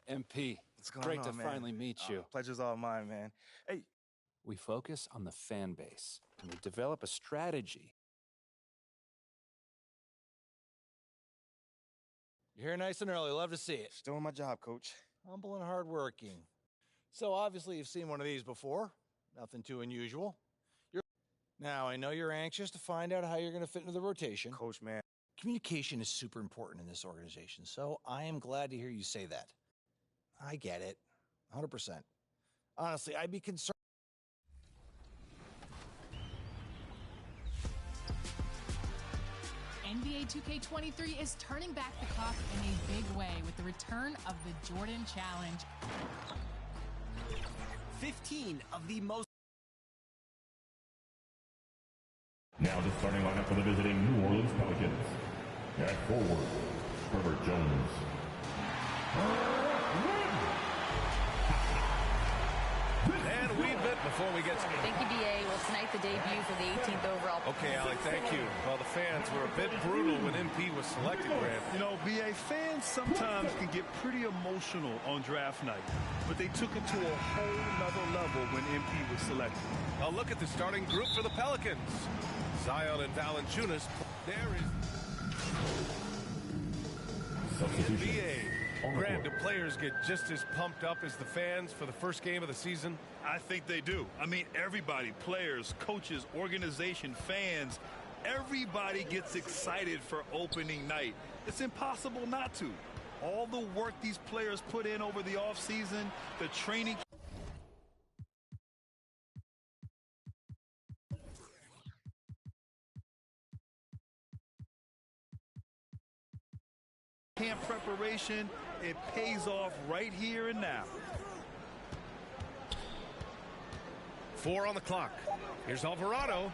MP, What's going great on, to man? finally meet you. Pleasure's all mine, man. Hey. We focus on the fan base, and we develop a strategy. You're here nice and early. Love to see it. Just doing my job, Coach. Humble and hardworking. So obviously you've seen one of these before. Nothing too unusual. Now, I know you're anxious to find out how you're going to fit into the rotation. Coach, man. Communication is super important in this organization, so I am glad to hear you say that. I get it. 100%. Honestly, I'd be concerned. NBA 2K23 is turning back the clock in a big way with the return of the Jordan Challenge. 15 of the most. Now the starting lineup for the visiting New Orleans Pelicans. At forward, Trevor Jones. And we bit before we get started. Thank you, BA. Well, tonight the debut for the 18th overall. Okay, Alec, thank you. Well, the fans were a bit brutal when MP was selected, Grant. You know, BA, fans sometimes can get pretty emotional on draft night, but they took it to a whole nother level when MP was selected. A look at the starting group for the Pelicans. Zion and Valanciunas. There is NBA. Grant, do players get just as pumped up as the fans for the first game of the season? I think they do. I mean, everybody, players, coaches, organization, fans, everybody gets excited for opening night. It's impossible not to. All the work these players put in over the offseason, the training. Camp preparation, it pays off right here and now. 4 on the clock. Here's Alvarado.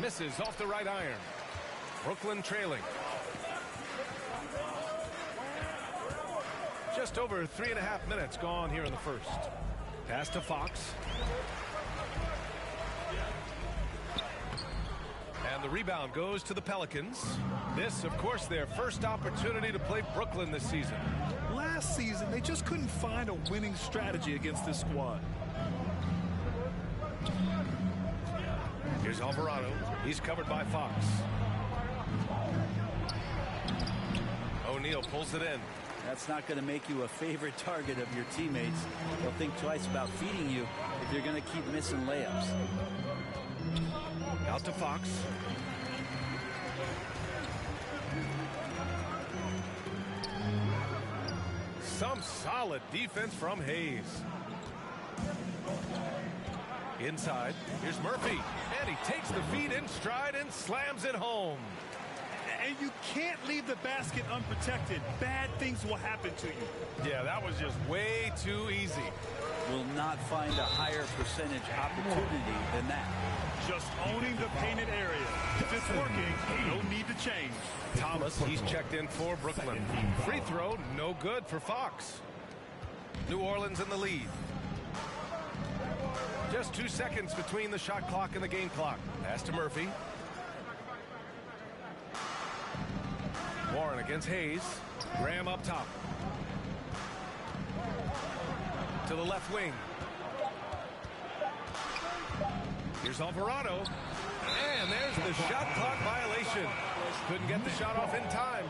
Misses off the right iron. Brooklyn trailing. Just over 3.5 minutes gone here in the first. Pass to Fox. And the rebound goes to the Pelicans. This, of course, their first opportunity to play Brooklyn this season. Last season, they just couldn't find a winning strategy against this squad. Here's Alvarado. He's covered by Fox. O'Neal pulls it in. That's not going to make you a favorite target of your teammates. They'll think twice about feeding you if you're going to keep missing layups. Out to Fox. Some solid defense from Hayes. Inside, here's Murphy, and he takes the feed in stride and slams it home. And you can't leave the basket unprotected. Bad things will happen to you. Yeah, that was just way too easy. Will not find a higher percentage opportunity than that. Just owning the painted area. If it's working, no need to change. Thomas, he's checked in for Brooklyn. Free throw, no good for Fox. New Orleans in the lead. Just 2 seconds between the shot clock and the game clock. Pass to Murphy. Warren against Hayes. Graham up top. To the left wing. Here's Alvarado. And there's the shot clock violation. Couldn't get the shot off in time.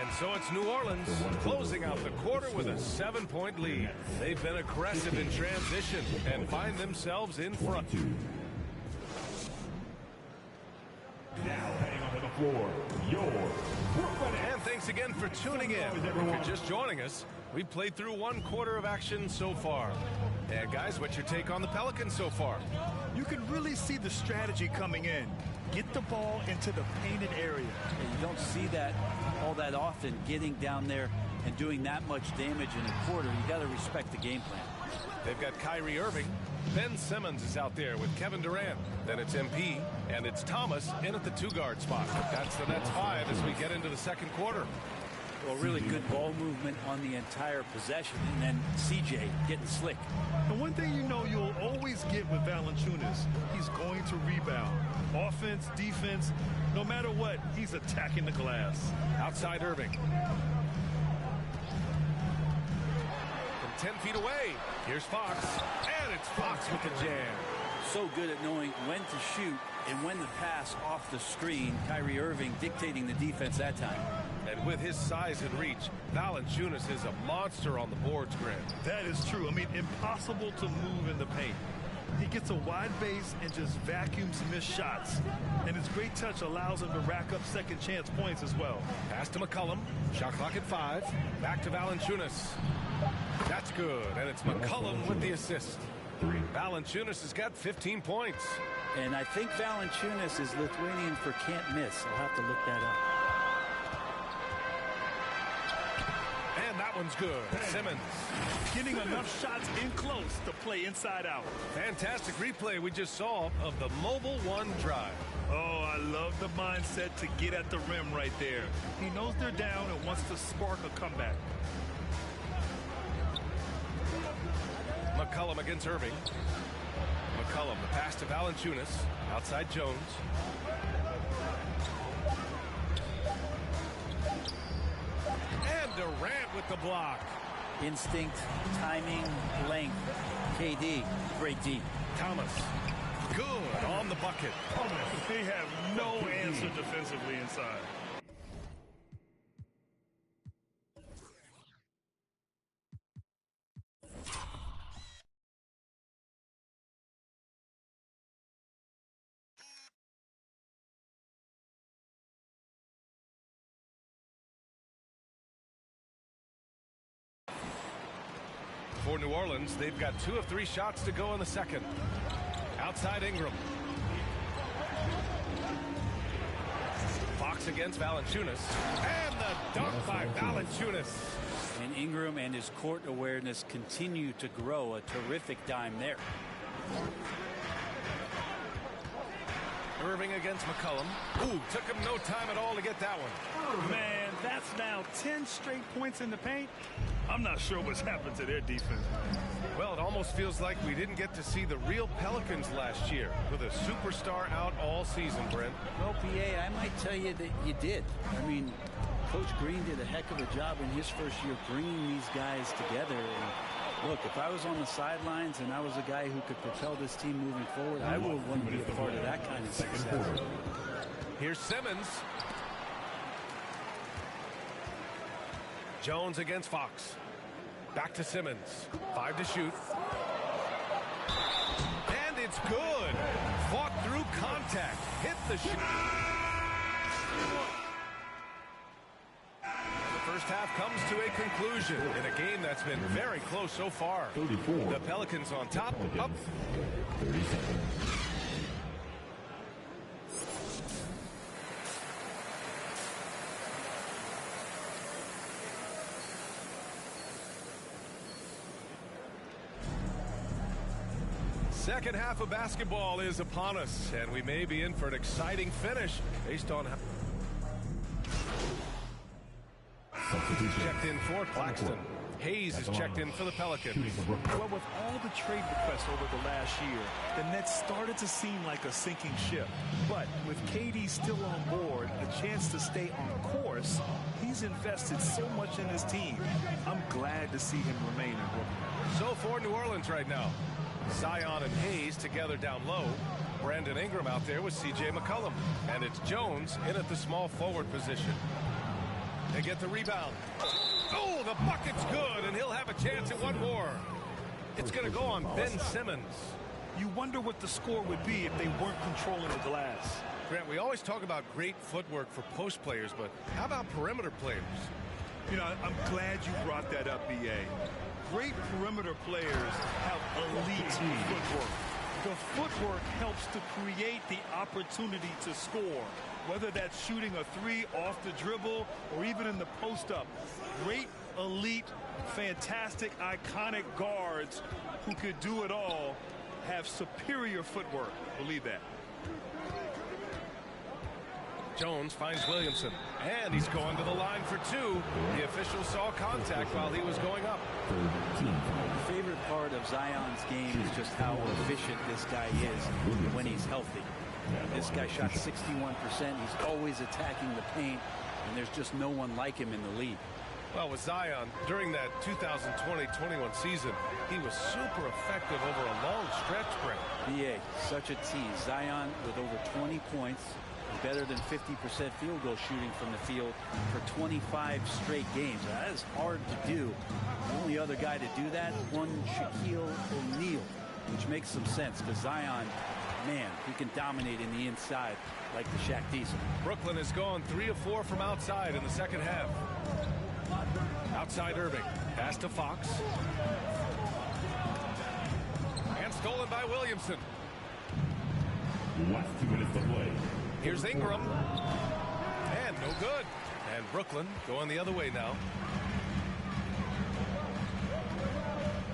And so it's New Orleans closing out the quarter with a 7-point lead. They've been aggressive in transition and find themselves in front. Now heading onto the floor, your Brooklyn. And thanks again for tuning in. If you're just joining us, we've played through 1 quarter of action so far. And guys, what's your take on the Pelicans so far? You can really see the strategy coming in. Get the ball into the painted area. And you don't see that all that often, getting down there and doing that much damage in a quarter. You got to respect the game plan. They've got Kyrie Irving. Ben Simmons is out there with Kevin Durant. Then it's MP, and it's Thomas in at the 2-guard spot. That's the Nets 5 as we get into the second quarter. Well, really good ball movement on the entire possession, and then CJ getting slick. And one thing you know you'll always get with Valanciunas, he's going to rebound. Offense, defense, no matter what, he's attacking the glass. Outside Irving. From 10 feet away, here's Fox. And it's Fox with the jam. So good at knowing when to shoot and when to pass off the screen. Kyrie Irving dictating the defense that time. And with his size and reach, Valanciunas is a monster on the boards, Grant. That is true. I mean, impossible to move in the paint. He gets a wide base and just vacuums missed shots. And his great touch allows him to rack up second chance points as well. Pass to McCollum. Shot clock at 5. Back to Valanciunas. That's good. And it's McCollum with the assist. Valanciunas has got 15 points. And I think Valanciunas is Lithuanian for can't miss. I'll have to look that up. And that one's good. Simmons. Getting enough shots in close to play inside out. Fantastic replay we just saw of the Mobile One drive. Oh, I love the mindset to get at the rim right there. He knows they're down and wants to spark a comeback. McCollum against Irving. McCollum, the pass to Valanciunas. Outside Jones. And Durant with the block. Instinct, timing, length. KD, great D. Thomas, good on the bucket. They have no answer defensively inside. For New Orleans, they've got 2 of 3 shots to go in the second. Outside Ingram. Fox against Valanciunas. And the dunk by Valanciunas. And Ingram and his court awareness continue to grow. A terrific dime there. Irving against McCollum. Ooh, took him no time at all to get that one. Man, that's now 10 straight points in the paint. I'm not sure what's happened to their defense. Well, it almost feels like we didn't get to see the real Pelicans last year with a superstar out all season, Brent. Well, PA, I might tell you that you did. I mean, Coach Green did a heck of a job in his first year bringing these guys together. And look, if I was on the sidelines and I was a guy who could propel this team moving forward, I would want to be a part of that kind of success. Here's Simmons. Jones against Fox. Back to Simmons. 5 to shoot. And it's good. Fought through contact. Hit the shot. The first half comes to a conclusion in a game that's been very close so far. 34. The Pelicans on top. Up. 37. Second half of basketball is upon us, and we may be in for an exciting finish based on how checked in for Claxton. Hayes is checked in for the Pelicans. Well, with all the trade requests over the last year, the Nets started to seem like a sinking ship. But with KD still on board, a chance to stay on course, he's invested so much in his team. I'm glad to see him remain in Brooklyn. So for New Orleans right now, Zion and Hayes together down low. Brandon Ingram out there with C.J. McCollum. And it's Jones in at the small forward position. They get the rebound. Oh, the bucket's good, and he'll have a chance at one more. It's going to go on Ben Simmons. You wonder what the score would be if they weren't controlling the glass. Grant, we always talk about great footwork for post players, but how about perimeter players? You know, I'm glad you brought that up, B.A. Great perimeter players have elite footwork. The footwork helps to create the opportunity to score, whether that's shooting a 3 off the dribble or even in the post-up. Great, elite, fantastic, iconic guards who could do it all have superior footwork. Believe that. Jones finds Williamson, and he's going to the line for two. The official saw contact while he was going up. My favorite part of Zion's game is just how efficient this guy is when he's healthy. This guy shot 61%. He's always attacking the paint, and there's just no one like him in the league. Well, with Zion, during that 2020-21 season, he was super effective over a long stretch break. BA, such a tease. Zion with over 20 points, better than 50% field goal shooting from the field for 25 straight games. Now, that is hard to do. The only other guy to do that, one Shaquille O'Neal, which makes some sense because Zion, man, he can dominate in the inside like the Shaq Diesel. Brooklyn has gone 3 of 4 from outside in the second half. Outside Irving. Pass to Fox. And stolen by Williamson. Last 2 minutes to play. Here's Ingram. And no good. And Brooklyn going the other way now.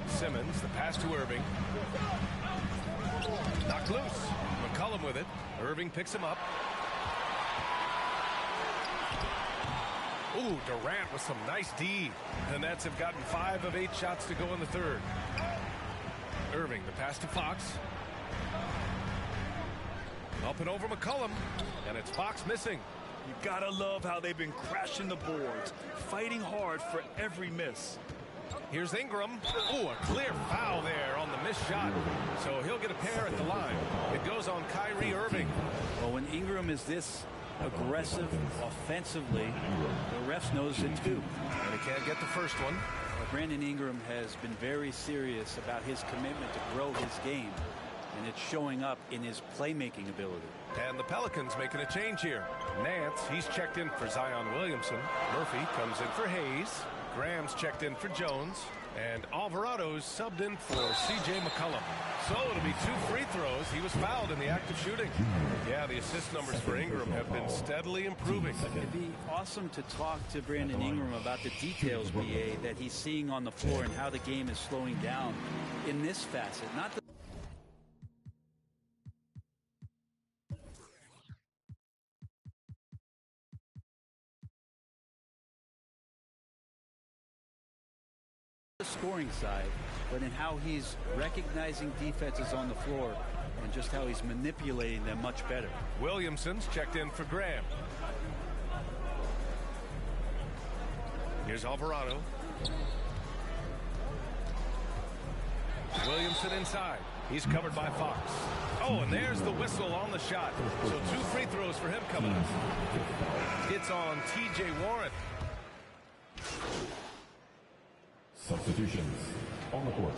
Simmons, the pass to Irving. Knocked loose. McCollum with it. Irving picks him up. Ooh, Durant with some nice D. The Nets have gotten 5 of 8 shots to go in the third. Irving, the pass to Fox. Up and over McCollum. And it's Fox missing. You gotta love how they've been crashing the boards, fighting hard for every miss. Here's Ingram. Ooh, a clear foul there on the missed shot. So he'll get a pair at the line. It goes on Kyrie Irving. Well, when Ingram is this aggressive offensively, the refs notice it too. And he can't get the first one. Brandon Ingram has been very serious about his commitment to grow his game, and it's showing up in his playmaking ability. And the Pelicans making a change here. Nance, he's checked in for Zion Williamson. Murphy comes in for Hayes. Graham's checked in for Jones. And Alvarado's subbed in for C.J. McCollum. So it'll be 2 free throws. He was fouled in the act of shooting. Yeah, the assist numbers for Ingram have been steadily improving. It'd be awesome to talk to Brandon Ingram about the details, BA, that he's seeing on the floor and how the game is slowing down in this facet. Not the scoring side, but in how he's recognizing defenses on the floor and just how he's manipulating them much better. Williamson's checked in for Graham. Here's Alvarado. Williamson inside. He's covered by Fox. Oh, and there's the whistle on the shot. So 2 free throws for him coming up. It's on T.J. Warren. Substitutions on the court.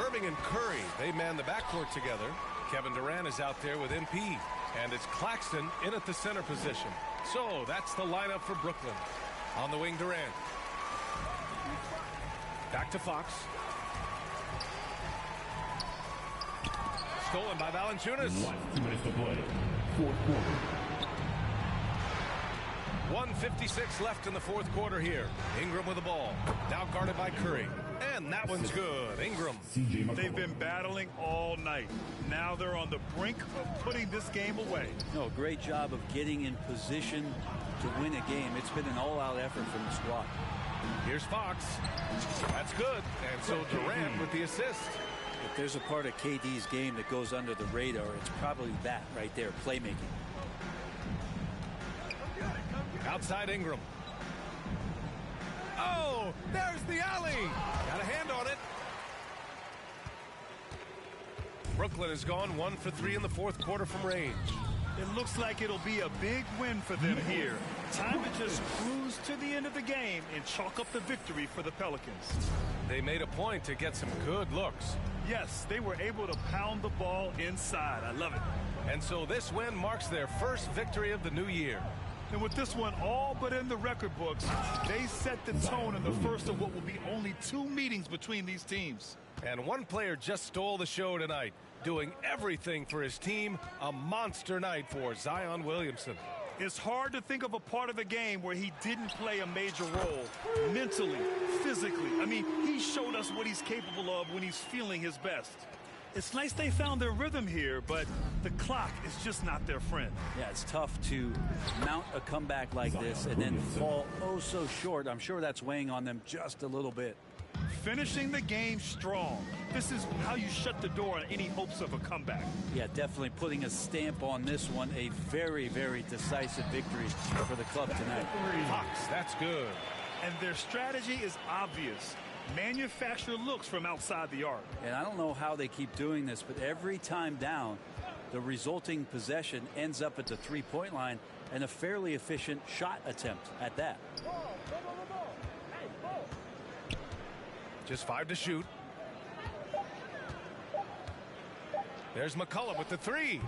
Irving and Curry, they man the backcourt together. Kevin Durant is out there with MP. And it's Claxton in at the center position. So that's the lineup for Brooklyn. On the wing, Durant. Back to Fox. Stolen by Valanciunas. Last 2 minutes to play. Fourth quarter. 1:56 left in the fourth quarter here. Ingram with the ball. Now guarded by Curry. And that one's good. Ingram. They've been battling all night. Now they're on the brink of putting this game away. No, great job of getting in position to win a game. It's been an all-out effort from the squad. Here's Fox. That's good. And so Durant with the assist. If there's a part of KD's game that goes under the radar, it's probably that right there, playmaking. Outside Ingram. Oh, there's the alley. Got a hand on it. Brooklyn has gone 1 for 3 in the fourth quarter from range. It looks like it'll be a big win for them here. Time to just cruise to the end of the game and chalk up the victory for the Pelicans. They made a point to get some good looks. Yes, they were able to pound the ball inside. I love it. And so this win marks their first victory of the new year. And with this one all but in the record books, they set the tone in the first of what will be only 2 meetings between these teams. And one player just stole the show tonight, doing everything for his team. A monster night for Zion Williamson. It's hard to think of a part of the game where he didn't play a major role. Mentally, physically. I mean, he showed us what he's capable of when he's feeling his best. It's nice they found their rhythm here, but the clock is just not their friend. Yeah, it's tough to mount a comeback like this and then fall oh so short. I'm sure that's weighing on them just a little bit. Finishing the game strong. This is how you shut the door on any hopes of a comeback. Yeah, definitely putting a stamp on this one. A very, very decisive victory for the club tonight. Fox, that's good. And their strategy is obvious. Manufacture looks from outside the arc. And I don't know how they keep doing this, but every time down, the resulting possession ends up at the three-point line and a fairly efficient shot attempt at that. Just 5 to shoot. There's McCollum with the 3.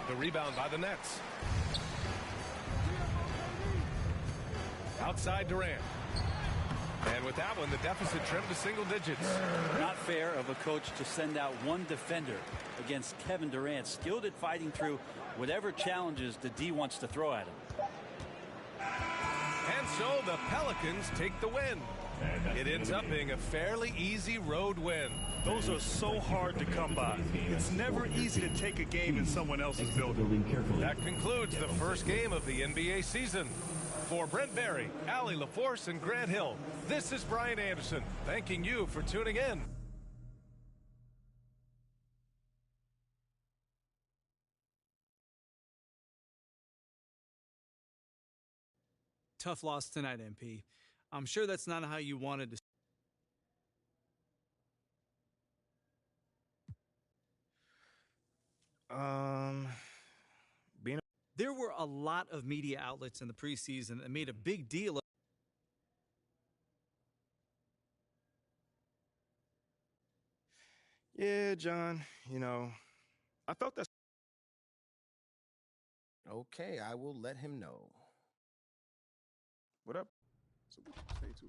The rebound by the Nets. Outside Durant. And with that one, the deficit trimmed to single digits. Not fair of a coach to send out one defender against Kevin Durant, skilled at fighting through whatever challenges the D wants to throw at him. And so the Pelicans take the win. It ends up being a fairly easy road win. Those are so hard to come by. It's never easy to take a game in someone else's building. That concludes the first game of the NBA season. For Brent Barry, Allie LaForce, and Grant Hill, this is Brian Anderson, thanking you for tuning in. Tough loss tonight, MP. I'm sure that's not how you wanted to. There were a lot of media outlets in the preseason that made a big deal of. Yeah, John, you know, I thought that's. Okay, I will let him know. What up? So what you say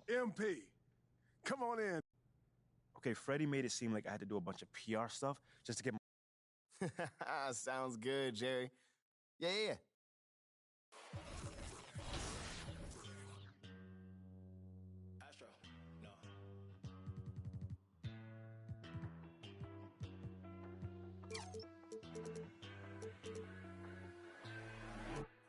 to MP? Come on in. Okay, Freddie made it seem like I had to do a bunch of PR stuff just to get my. Sounds good, Jerry. Yeah. Astro, no.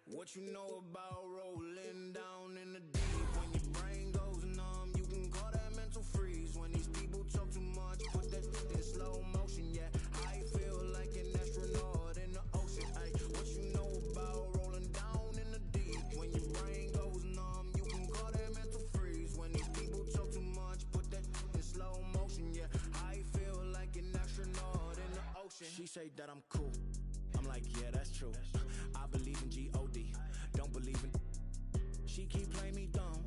What you know about rolling down in the deep? When your brain goes numb, you can call that mental freeze. When these people talk too much, put that in slow motion. Yeah, I feel like an astronaut in the ocean. Ay, what you know about rolling down in the deep? When your brain goes numb, you can call that mental freeze. When these people talk too much, put that in slow motion. Yeah, I feel like an astronaut in the ocean. She say that I'm cool. I'm like, yeah, that's true. I believe in G-O-D. Don't believe in. She keep playing me dumb.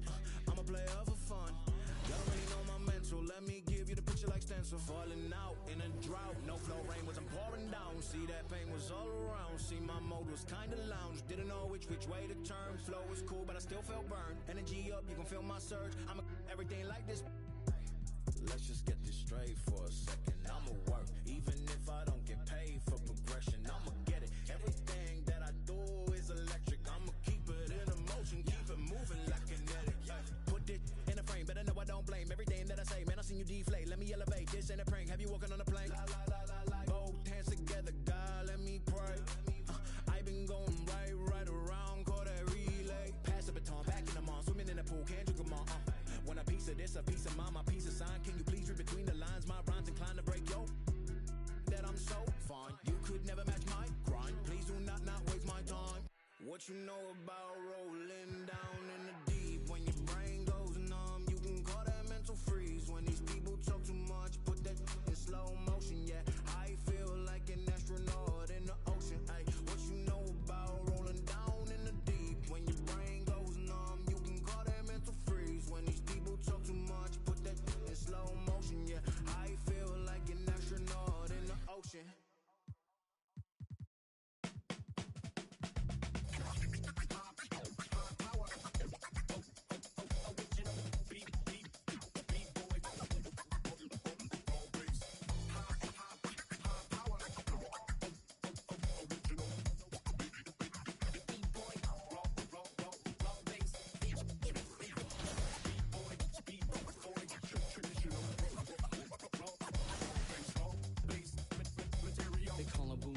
I'm a player for fun. Y'all don't really know my mental. Let me give you the picture like stencil. Falling out in a drought. No flow rain was I'm pouring down. See that pain was all around. See my mode was kinda lounge. Didn't know which way to turn. Flow was cool, but I still felt burned. Energy up, you can feel my surge. I'm everything like this. Let's just get this straight for a second. I'ma work, even if I don't get paid for progression. I'ma get it. Everything that I do is electric. I'ma keep it in motion, keep it moving like kinetic. Put it in a frame, better know I don't blame everything that I say. Man, I seen you deflate. Let me elevate. This ain't a prank. Have you walking on a plane? Both hands together, God, let me pray. I been going right around, call that relay. Pass the baton, back in the mall, swimming in the pool, can't drink them all. When a piece of this, a piece of mine, my piece of sign. Can you please read between the lines? My rhymes inclined to break yo. That I'm so fine. You could never match my grind. Please do not waste my time. What you know about rolling down in the deep? When your brain goes numb, you can call that mental freeze. When these people talk too much, put that in slow motion. Yeah, I feel like an astronaut in the ocean. Ay, what you know about rolling down in the deep? When your brain goes numb, you can call that mental freeze. When these people talk too much, put that in slow motion. Yeah, I feel like an astronaut in the ocean.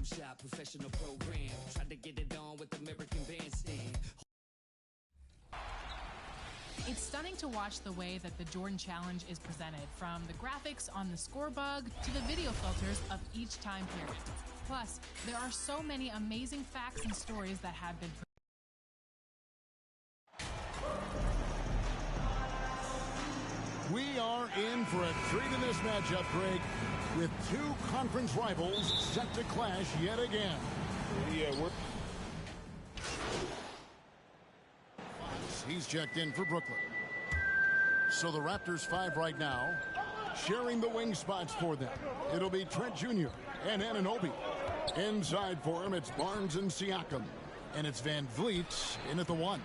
boom shop, professional program. Tried to get it on with American Bandstand. It's stunning to watch the way that the Jordan Challenge is presented, from the graphics on the score bug to the video filters of each time period. Plus, there are so many amazing facts and stories that have been We are in for a treat in this matchup, Greg, with two conference rivals set to clash yet again. Yeah, he's checked in for Brooklyn. So the Raptors 5 right now, sharing the wing spots for them. It'll be Trent Jr. and Anunoby. Inside for him, it's Barnes and Siakam. And it's Van Vliet in at the 1.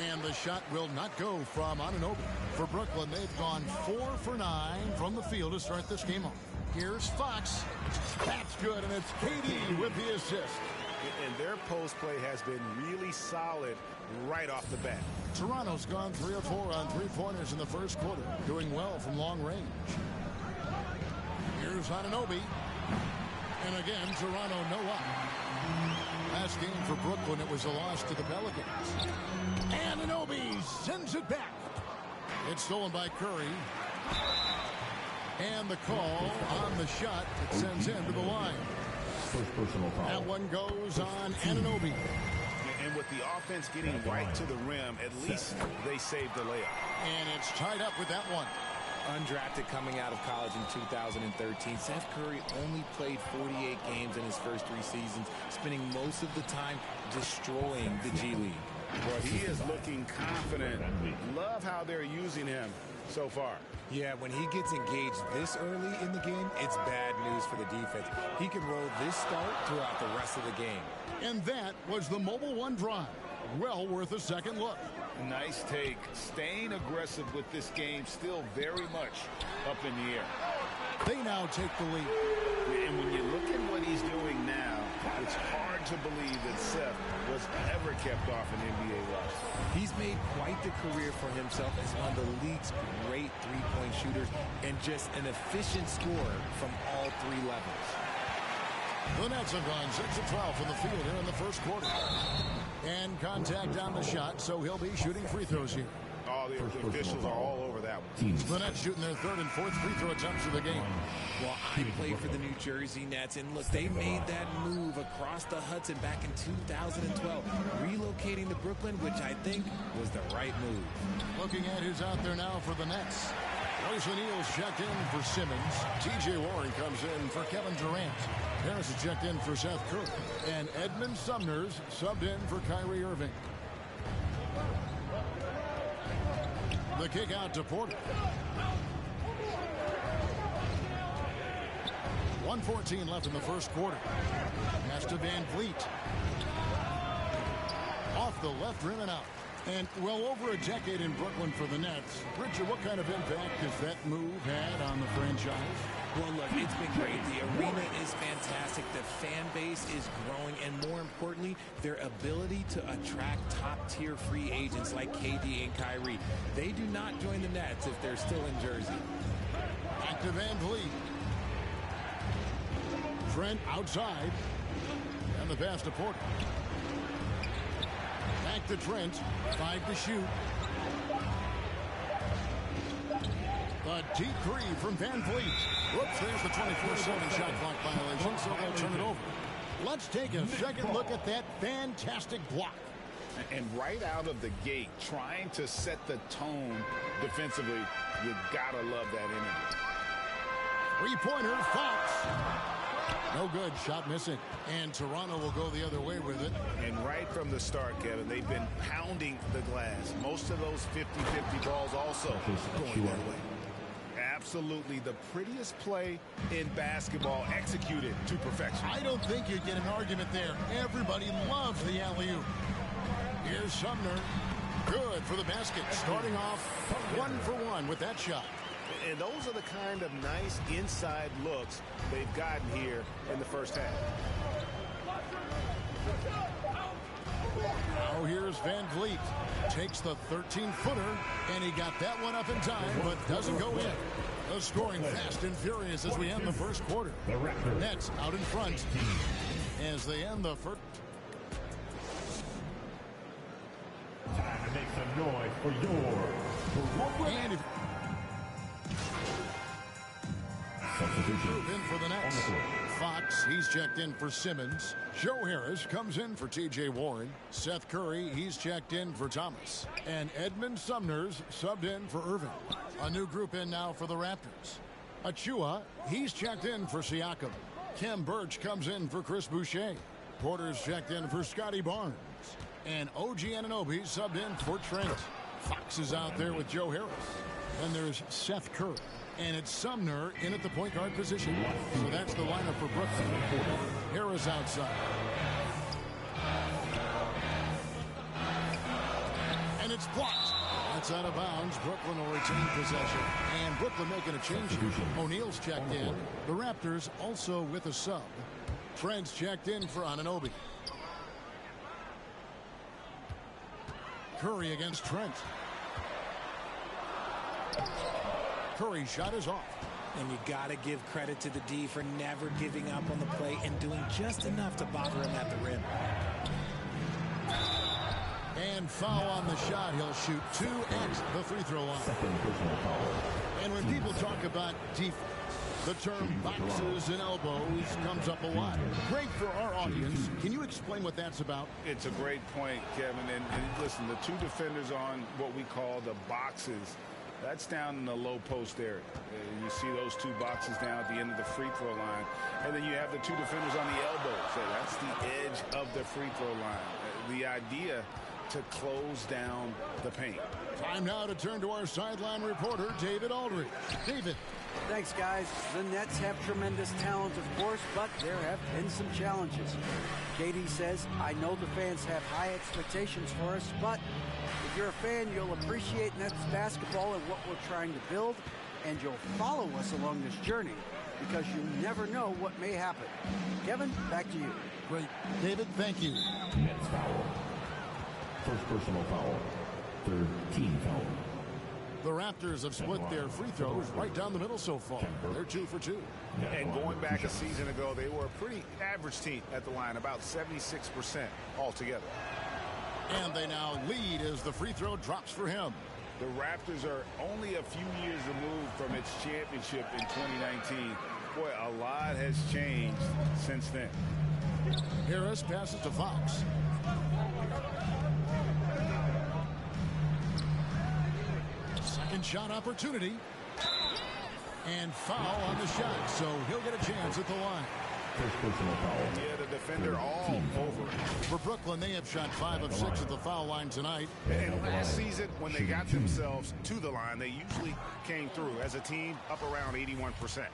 And the shot will not go from Anunoby. For Brooklyn, they've gone 4 for 9 from the field to start this game off. Here's Fox. That's good, and it's KD with the assist. And their post play has been really solid right off the bat. Toronto's gone 3 of 4 on three-pointers in the first quarter, doing well from long range. Here's Anunoby. And again, Toronto no up. Last game for Brooklyn, it was a loss to the Pelicans. Anunoby sends it back. It's stolen by Curry. And the call on the shot that sends him to the line. First personal foul. That one goes on Anunoby. And with the offense getting right to the rim, at least they saved the layup. And it's tied up with that one. Undrafted coming out of college in 2013, Seth Curry only played 48 games in his first 3 seasons, spending most of the time destroying the G League. Well, he is looking confident. Love how they're using him so far. Yeah, when he gets engaged this early in the game, it's bad news for the defense. He can roll this start throughout the rest of the game. And that was the Mobile One drive. Well worth a second look. Nice take. Staying aggressive with this game, still very much up in the air. They now take the lead. And when you look at what he's doing now, it's hard to believe that Seth was ever kept off an NBA roster. He's made quite the career for himself as one of the league's great three-point shooters and just an efficient scorer from all 3 levels. The Nets have gone 6 of 12 from the field here in the first quarter. And contact on the shot, so he'll be shooting free throws here. Oh, the officials are all over that one. The Nets shooting their 3rd and 4th free throw attempts of the game. Well, I played for the New Jersey Nets, and look, they made that move across the Hudson back in 2012, relocating to Brooklyn, which I think was the right move. Looking at who's out there now for the Nets. Royce O'Neal's checked in for Simmons. T.J. Warren comes in for Kevin Durant. Harris is checked in for Seth Curry. And Edmund Sumner's subbed in for Kyrie Irving. The kick out to Porter. 1:14 left in the first quarter. Pass to Van Vliet. Off the left rim and out. And well over a decade in Brooklyn for the Nets. Richard, what kind of impact has that move had on the franchise? Well, look, it's been great. The arena is fantastic. The fan base is growing. And more importantly, their ability to attract top-tier free agents like KD and Kyrie. They do not join the Nets if they're still in Jersey. Back to Van Vliet. Trent outside. And the pass to Porter. Back to Trent. 5 to shoot. A deep three from Van Vliet. Whoops, there's the 24-7 shot clock violation, so they'll turn it over. Let's take a second look at that fantastic block. And right out of the gate, trying to set the tone defensively, you gotta love that energy. Three-pointer, Fox. No good, shot missing. And Toronto will go the other way with it. And right from the start, Kevin, they've been pounding the glass. Most of those 50-50 balls also going that way. Absolutely the prettiest play in basketball, executed to perfection. I don't think you get an argument there. Everybody loves the alley-oop. Here's Sumner. Good for the basket. Starting off 1 for 1 with that shot. And those are the kind of nice inside looks they've gotten here in the first half. Now here's Van Vliet. Takes the 13-footer, and he got that one up in time, but doesn't go in. The scoring fast and furious as we end the first quarter. Nets out in front. as they end the first. Time to make some noise for your And if substitution in for the next. Fox, he's checked in for Simmons. Joe Harris comes in for T.J. Warren. Seth Curry, he's checked in for Thomas. And Edmund Sumner's subbed in for Irving. A new group in now for the Raptors. Achua, he's checked in for Siakam. Kem Birch comes in for Chris Boucher. Porter's checked in for Scotty Barnes. And OG Anunoby subbed in for Trent. Fox is out there with Joe Harris. Then there's Seth Curry. And it's Sumner in at the point guard position. So that's the lineup for Brooklyn. Harris outside. And it's blocked. That's out of bounds. Brooklyn will retain possession. And Brooklyn making a change here. O'Neal's checked in. The Raptors also with a sub. Trent's checked in for Anunoby. Curry against Trent. Curry's shot is off. And you got to give credit to the D for never giving up on the play and doing just enough to bother him at the rim. And foul on the shot. He'll shoot 2 at the free throw line. And when people talk about defense, the term boxes and elbows comes up a lot. Great for our audience. Can you explain what that's about? It's a great point, Kevin. And listen, the two defenders on what we call the boxes, that's down in the low post area. You see those two boxes down at the end of the free throw line. And then you have the two defenders on the elbows. So that's the edge of the free throw line. The idea to close down the paint. Time now to turn to our sideline reporter, David Aldridge. David. Thanks, guys. The Nets have tremendous talent, of course, but there have been some challenges. KD says, I know the fans have high expectations for us, but if you're a fan, you'll appreciate Nets basketball and what we're trying to build, and you'll follow us along this journey because you never know what may happen. Kevin, back to you. Great. David, thank you. Nets foul. First personal foul. Third team foul. The Raptors have split their free throws right down the middle so far. They're 2 for 2. And going back a season ago, they were a pretty average team at the line, about 76% altogether. And they now lead as the free throw drops for him. The Raptors are only a few years removed from its championship in 2019. Boy, a lot has changed since then. Harris passes to Fox. Second shot opportunity. And foul on the shot, so he'll get a chance at the line. First personal foul. Yeah, the defender all over it. For Brooklyn, they have shot 5 of 6 at the foul line tonight. And last season, when they got themselves to the line, they usually came through as a team up around 81%.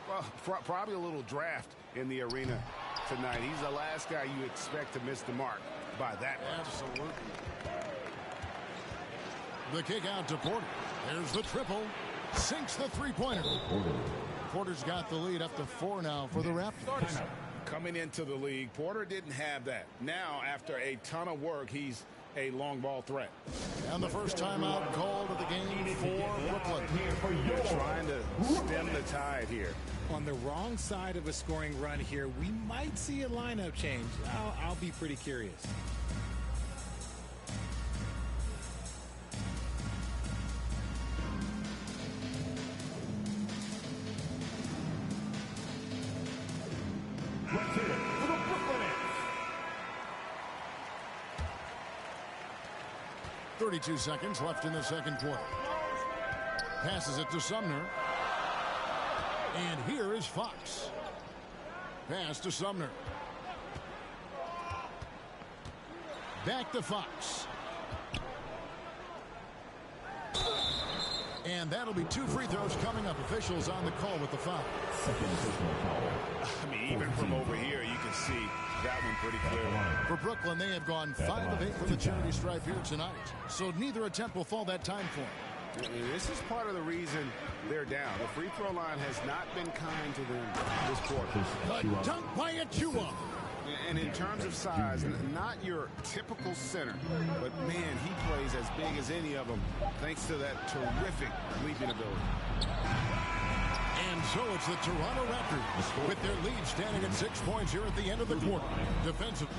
Well, probably a little draft in the arena tonight. He's the last guy you expect to miss the mark by that much. Absolutely. The kick out to Porter. There's the triple. Sinks the three-pointer. Porter's got the lead up to 4 now for the Raptors. Coming into the league, Porter didn't have that. Now, after a ton of work, he's a long ball threat. And the first timeout called of the game for Brooklyn. They're trying to stem the tide here. On the wrong side of a scoring run here, we might see a lineup change. I'll be pretty curious. Let's hear it for the Brooklyn Nets. 32 seconds left in the second quarter. Passes it to Sumner. And here is Fox. Pass to Sumner. Back to Fox. And that'll be 2 free throws coming up. Officials on the call with the foul. Second personal foul. I mean, even from over here, you can see that one pretty clearly. For Brooklyn, they have gone 5 of 8 from the charity stripe here tonight. So neither attempt will fall that time for them. This is part of the reason they're down. The free throw line has not been kind to them this quarter. The dunk by Achua. And in terms of size, not your typical center, but man, he plays as big as any of them thanks to that terrific leaping ability. And so it's the Toronto Raptors with their lead standing at 6 points here at the end of the quarter. Defensive.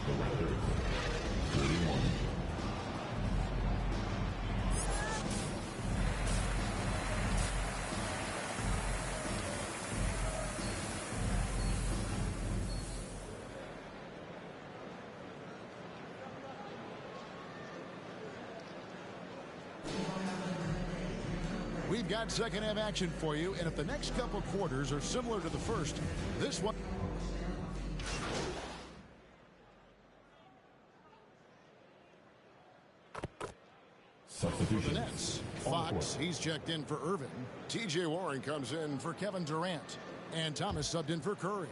We've got second half action for you, and if the next couple quarters are similar to the first, this one. For the Nets, Fox, he's checked in for Irving. T.J. Warren comes in for Kevin Durant. And Thomas subbed in for Curry.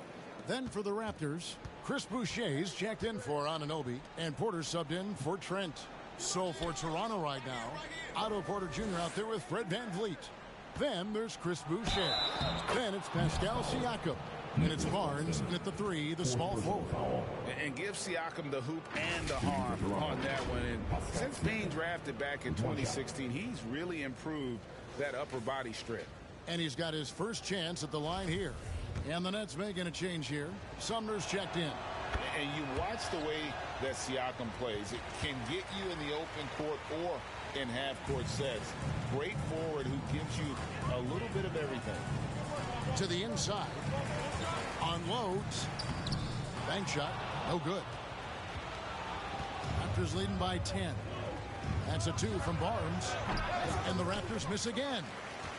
Then for the Raptors, Chris Boucher's checked in for Anunoby. And Porter subbed in for Trent. So for Toronto right now, Otto Porter Jr. out there with Fred VanVleet. Then there's Chris Boucher. Then it's Pascal Siakam. And it's Barnes, and at the 3, the small forward. And give Siakam the hoop and the harm on that one. And since being drafted back in 2016, he's really improved that upper body strip. And he's got his first chance at the line here. And the Nets making a change here. Sumner's checked in. And you watch the way that Siakam plays. It can get you in the open court or in half-court sets. Great forward who gives you a little bit of everything. To the inside. Unloads. Bank shot. No good. Raptors leading by 10. That's a 2 from Barnes. And the Raptors miss again.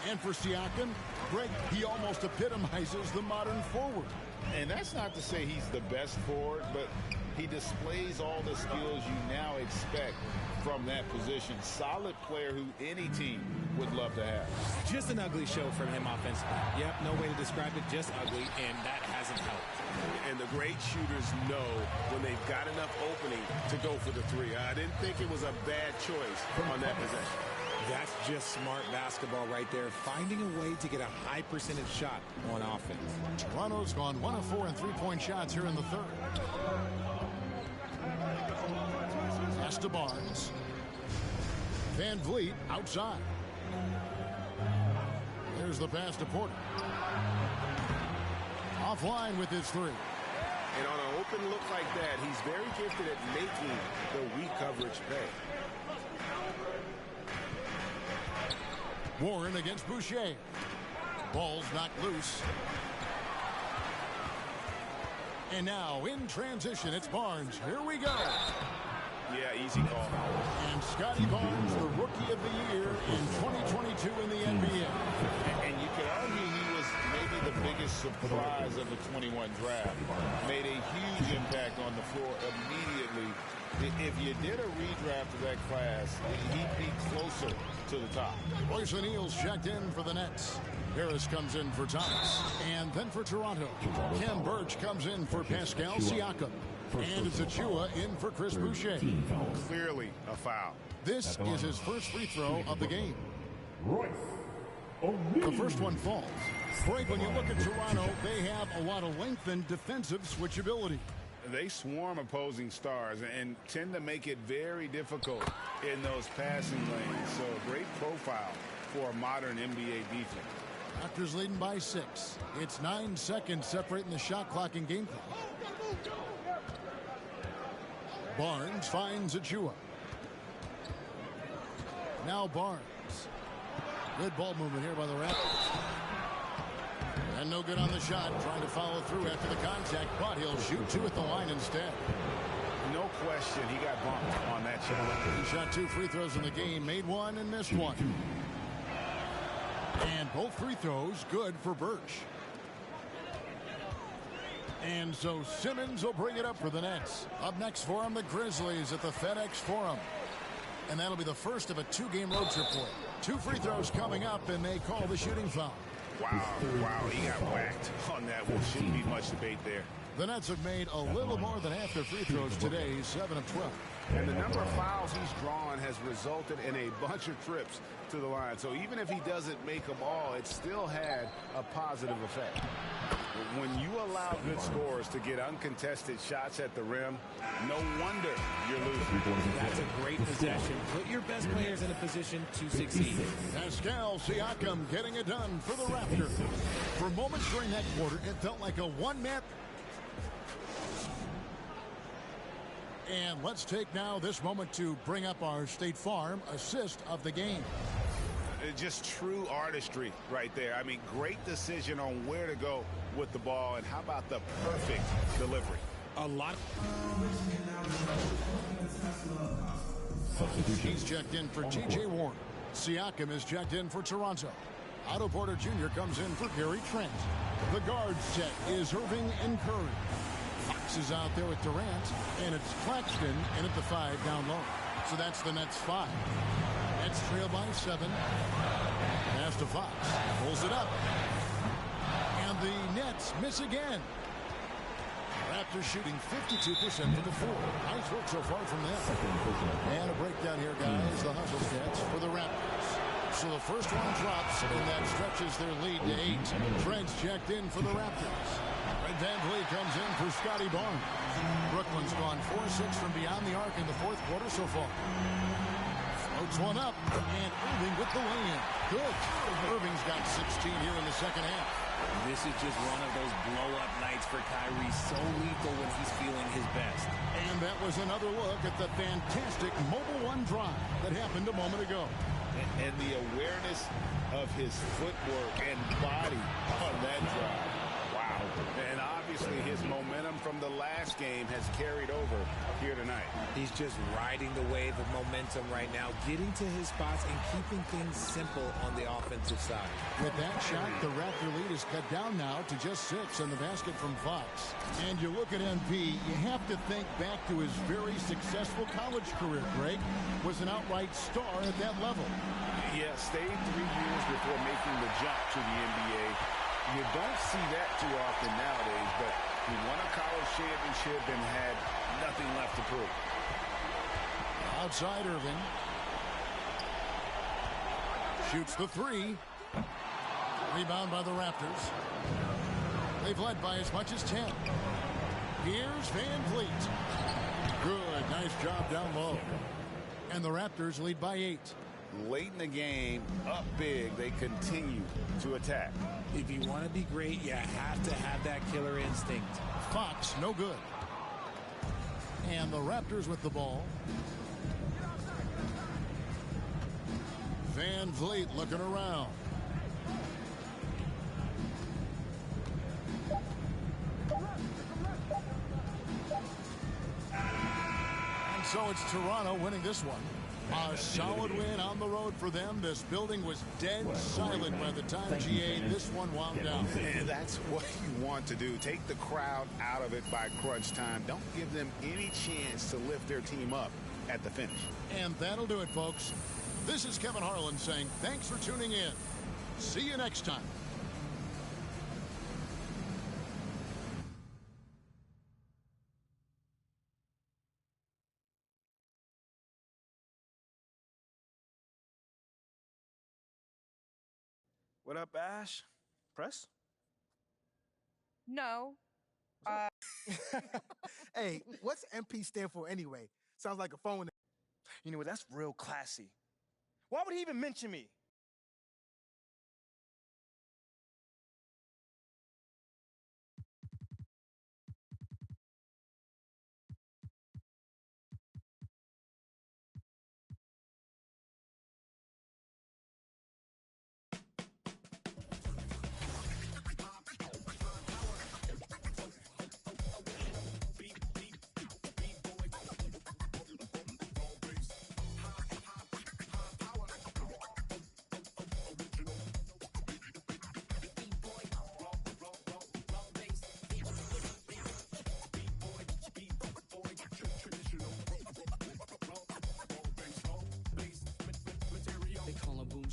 And for Siakam, Greg, he almost epitomizes the modern forward. And that's not to say he's the best forward, but he displays all the skills you now expect from that position. Solid player who any team would love to have. Just an ugly show from him offensively. Yep, no way to describe it, just ugly, and that hasn't helped. And the great shooters know when they've got enough opening to go for the 3. I didn't think it was a bad choice on that possession. That's just smart basketball right there, finding a way to get a high percentage shot on offense. Toronto's gone 1 of 4 in three-point shots here in the third. Pass to Barnes. VanVleet outside. There's the pass to Porter. Offline with his 3. And on an open look like that, he's very gifted at making the weak coverage pay. Warren against Boucher. Ball's knocked loose. And now in transition, it's Barnes. Here we go. Yeah, easy call. And Scotty Barnes, the Rookie of the Year in 2022 in the NBA. And you could argue he was maybe the biggest surprise of the 21 draft. Made a huge impact on the floor immediately. If you did a redraft of that class, he'd be closer to the top. Royce O'Neal's checked in for the Nets. Harris comes in for Thomas. And then for Toronto, Ken Birch comes in for Pascal Siakam. And it's Achua in for Chris Boucher. Clearly a foul. This is his first free throw of the game. The first one falls. Frank, when you look at Toronto, they have a lot of length and defensive switchability. They swarm opposing stars and tend to make it very difficult in those passing lanes. So a great profile for a modern NBA defense. Raptors leading by 6. It's 9 seconds separating the shot clock and game clock. Barnes finds Achua. Now Barnes. Good ball movement here by the Raptors. And no good on the shot. Trying to follow through after the contact, but he'll shoot 2 at the line instead. No question, he got bumped on that shot. He shot 2 free throws in the game, made 1 and missed 1. And both free throws good for Birch. And so Simmons will bring it up for the Nets. Up next for him, the Grizzlies at the FedEx Forum. And that'll be the first of a 2-game road trip for him. 2 free throws coming up, and they call the shooting foul. Wow, he got whacked on that one. Shouldn't be much debate there. The Nets have made a little more than half their free throws today, 7 of 12. And the number of fouls he's drawn has resulted in a bunch of trips to the line. So even if he doesn't make them all, it still had a positive effect. When you allow good scorers to get uncontested shots at the rim, no wonder you're losing. That's a great possession. Put your best players in a position to succeed. Pascal Siakam getting it done for the Raptors. For moments during that quarter, it felt like a one-man. And let's take now this moment to bring up our State Farm assist of the game. Just true artistry right there. I mean, great decision on where to go with the ball, and how about the perfect delivery? A lot. He's checked in for T.J. Warren. Siakam is checked in for Toronto. Otto Porter Jr. comes in for Gary Trent. The guard set is Irving and Curry. Fox is out there with Durant, and it's Claxton in at the 5 down low. So that's the Nets 5. Nets trail by 7. Pass to Fox. Pulls it up. And the Nets miss again. Raptors shooting 52% from the floor. Nice work so far from them. And a breakdown here, guys. The hustle stats for the Raptors. So the first one drops, and that stretches their lead to 8. Trent's checked in for the Raptors. Fred VanVleet comes in for Scotty Barnes. Brooklyn's gone 4-6 from beyond the arc in the fourth quarter so far. Floats one up, and Irving with the lay-in. Good. Irving's got 16 here in the second half. This is just one of those blow-up nights for Kyrie. So lethal when he's feeling his best. And that was another look at the fantastic Mobile One drive that happened a moment ago. And the awareness of his footwork and body on that drive. Wow. And obviously his momentum from the last game has carried over here tonight. He's just riding the wave of momentum right now, getting to his spots and keeping things simple on the offensive side. With that shot, the Raptor lead is cut down now to just 6 in the basket from Fox. And you look at MP, you have to think back to his very successful college career. Greg was an outright star at that level. Yeah, stayed 3 years before making the jump to the NBA. You don't see that too often nowadays, but he won a college championship and had nothing left to prove. Outside Irving. Shoots the 3. Rebound by the Raptors. They've led by as much as 10. Here's VanVleet. Good, nice job down low. And the Raptors lead by 8. Late in the game, up big, they continue to attack. If you want to be great, you have to have that killer instinct. Fox, no good. And the Raptors with the ball. VanVleet looking around. And so it's Toronto winning this one. A solid win on the road for them. This building was dead silent by the time GA this one wound down. And that's what you want to do. Take the crowd out of it by crunch time. Don't give them any chance to lift their team up at the finish. And that'll do it, folks. This is Kevin Harlan saying thanks for tuning in. See you next time. What up, Ash? Press? No. Hey, what's MP stand for anyway? Sounds like a phone. You know what? That's real classy. Why would he even mention me?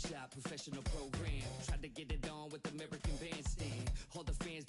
Shop professional program. Tried to get it on with American Bandstand. All the fans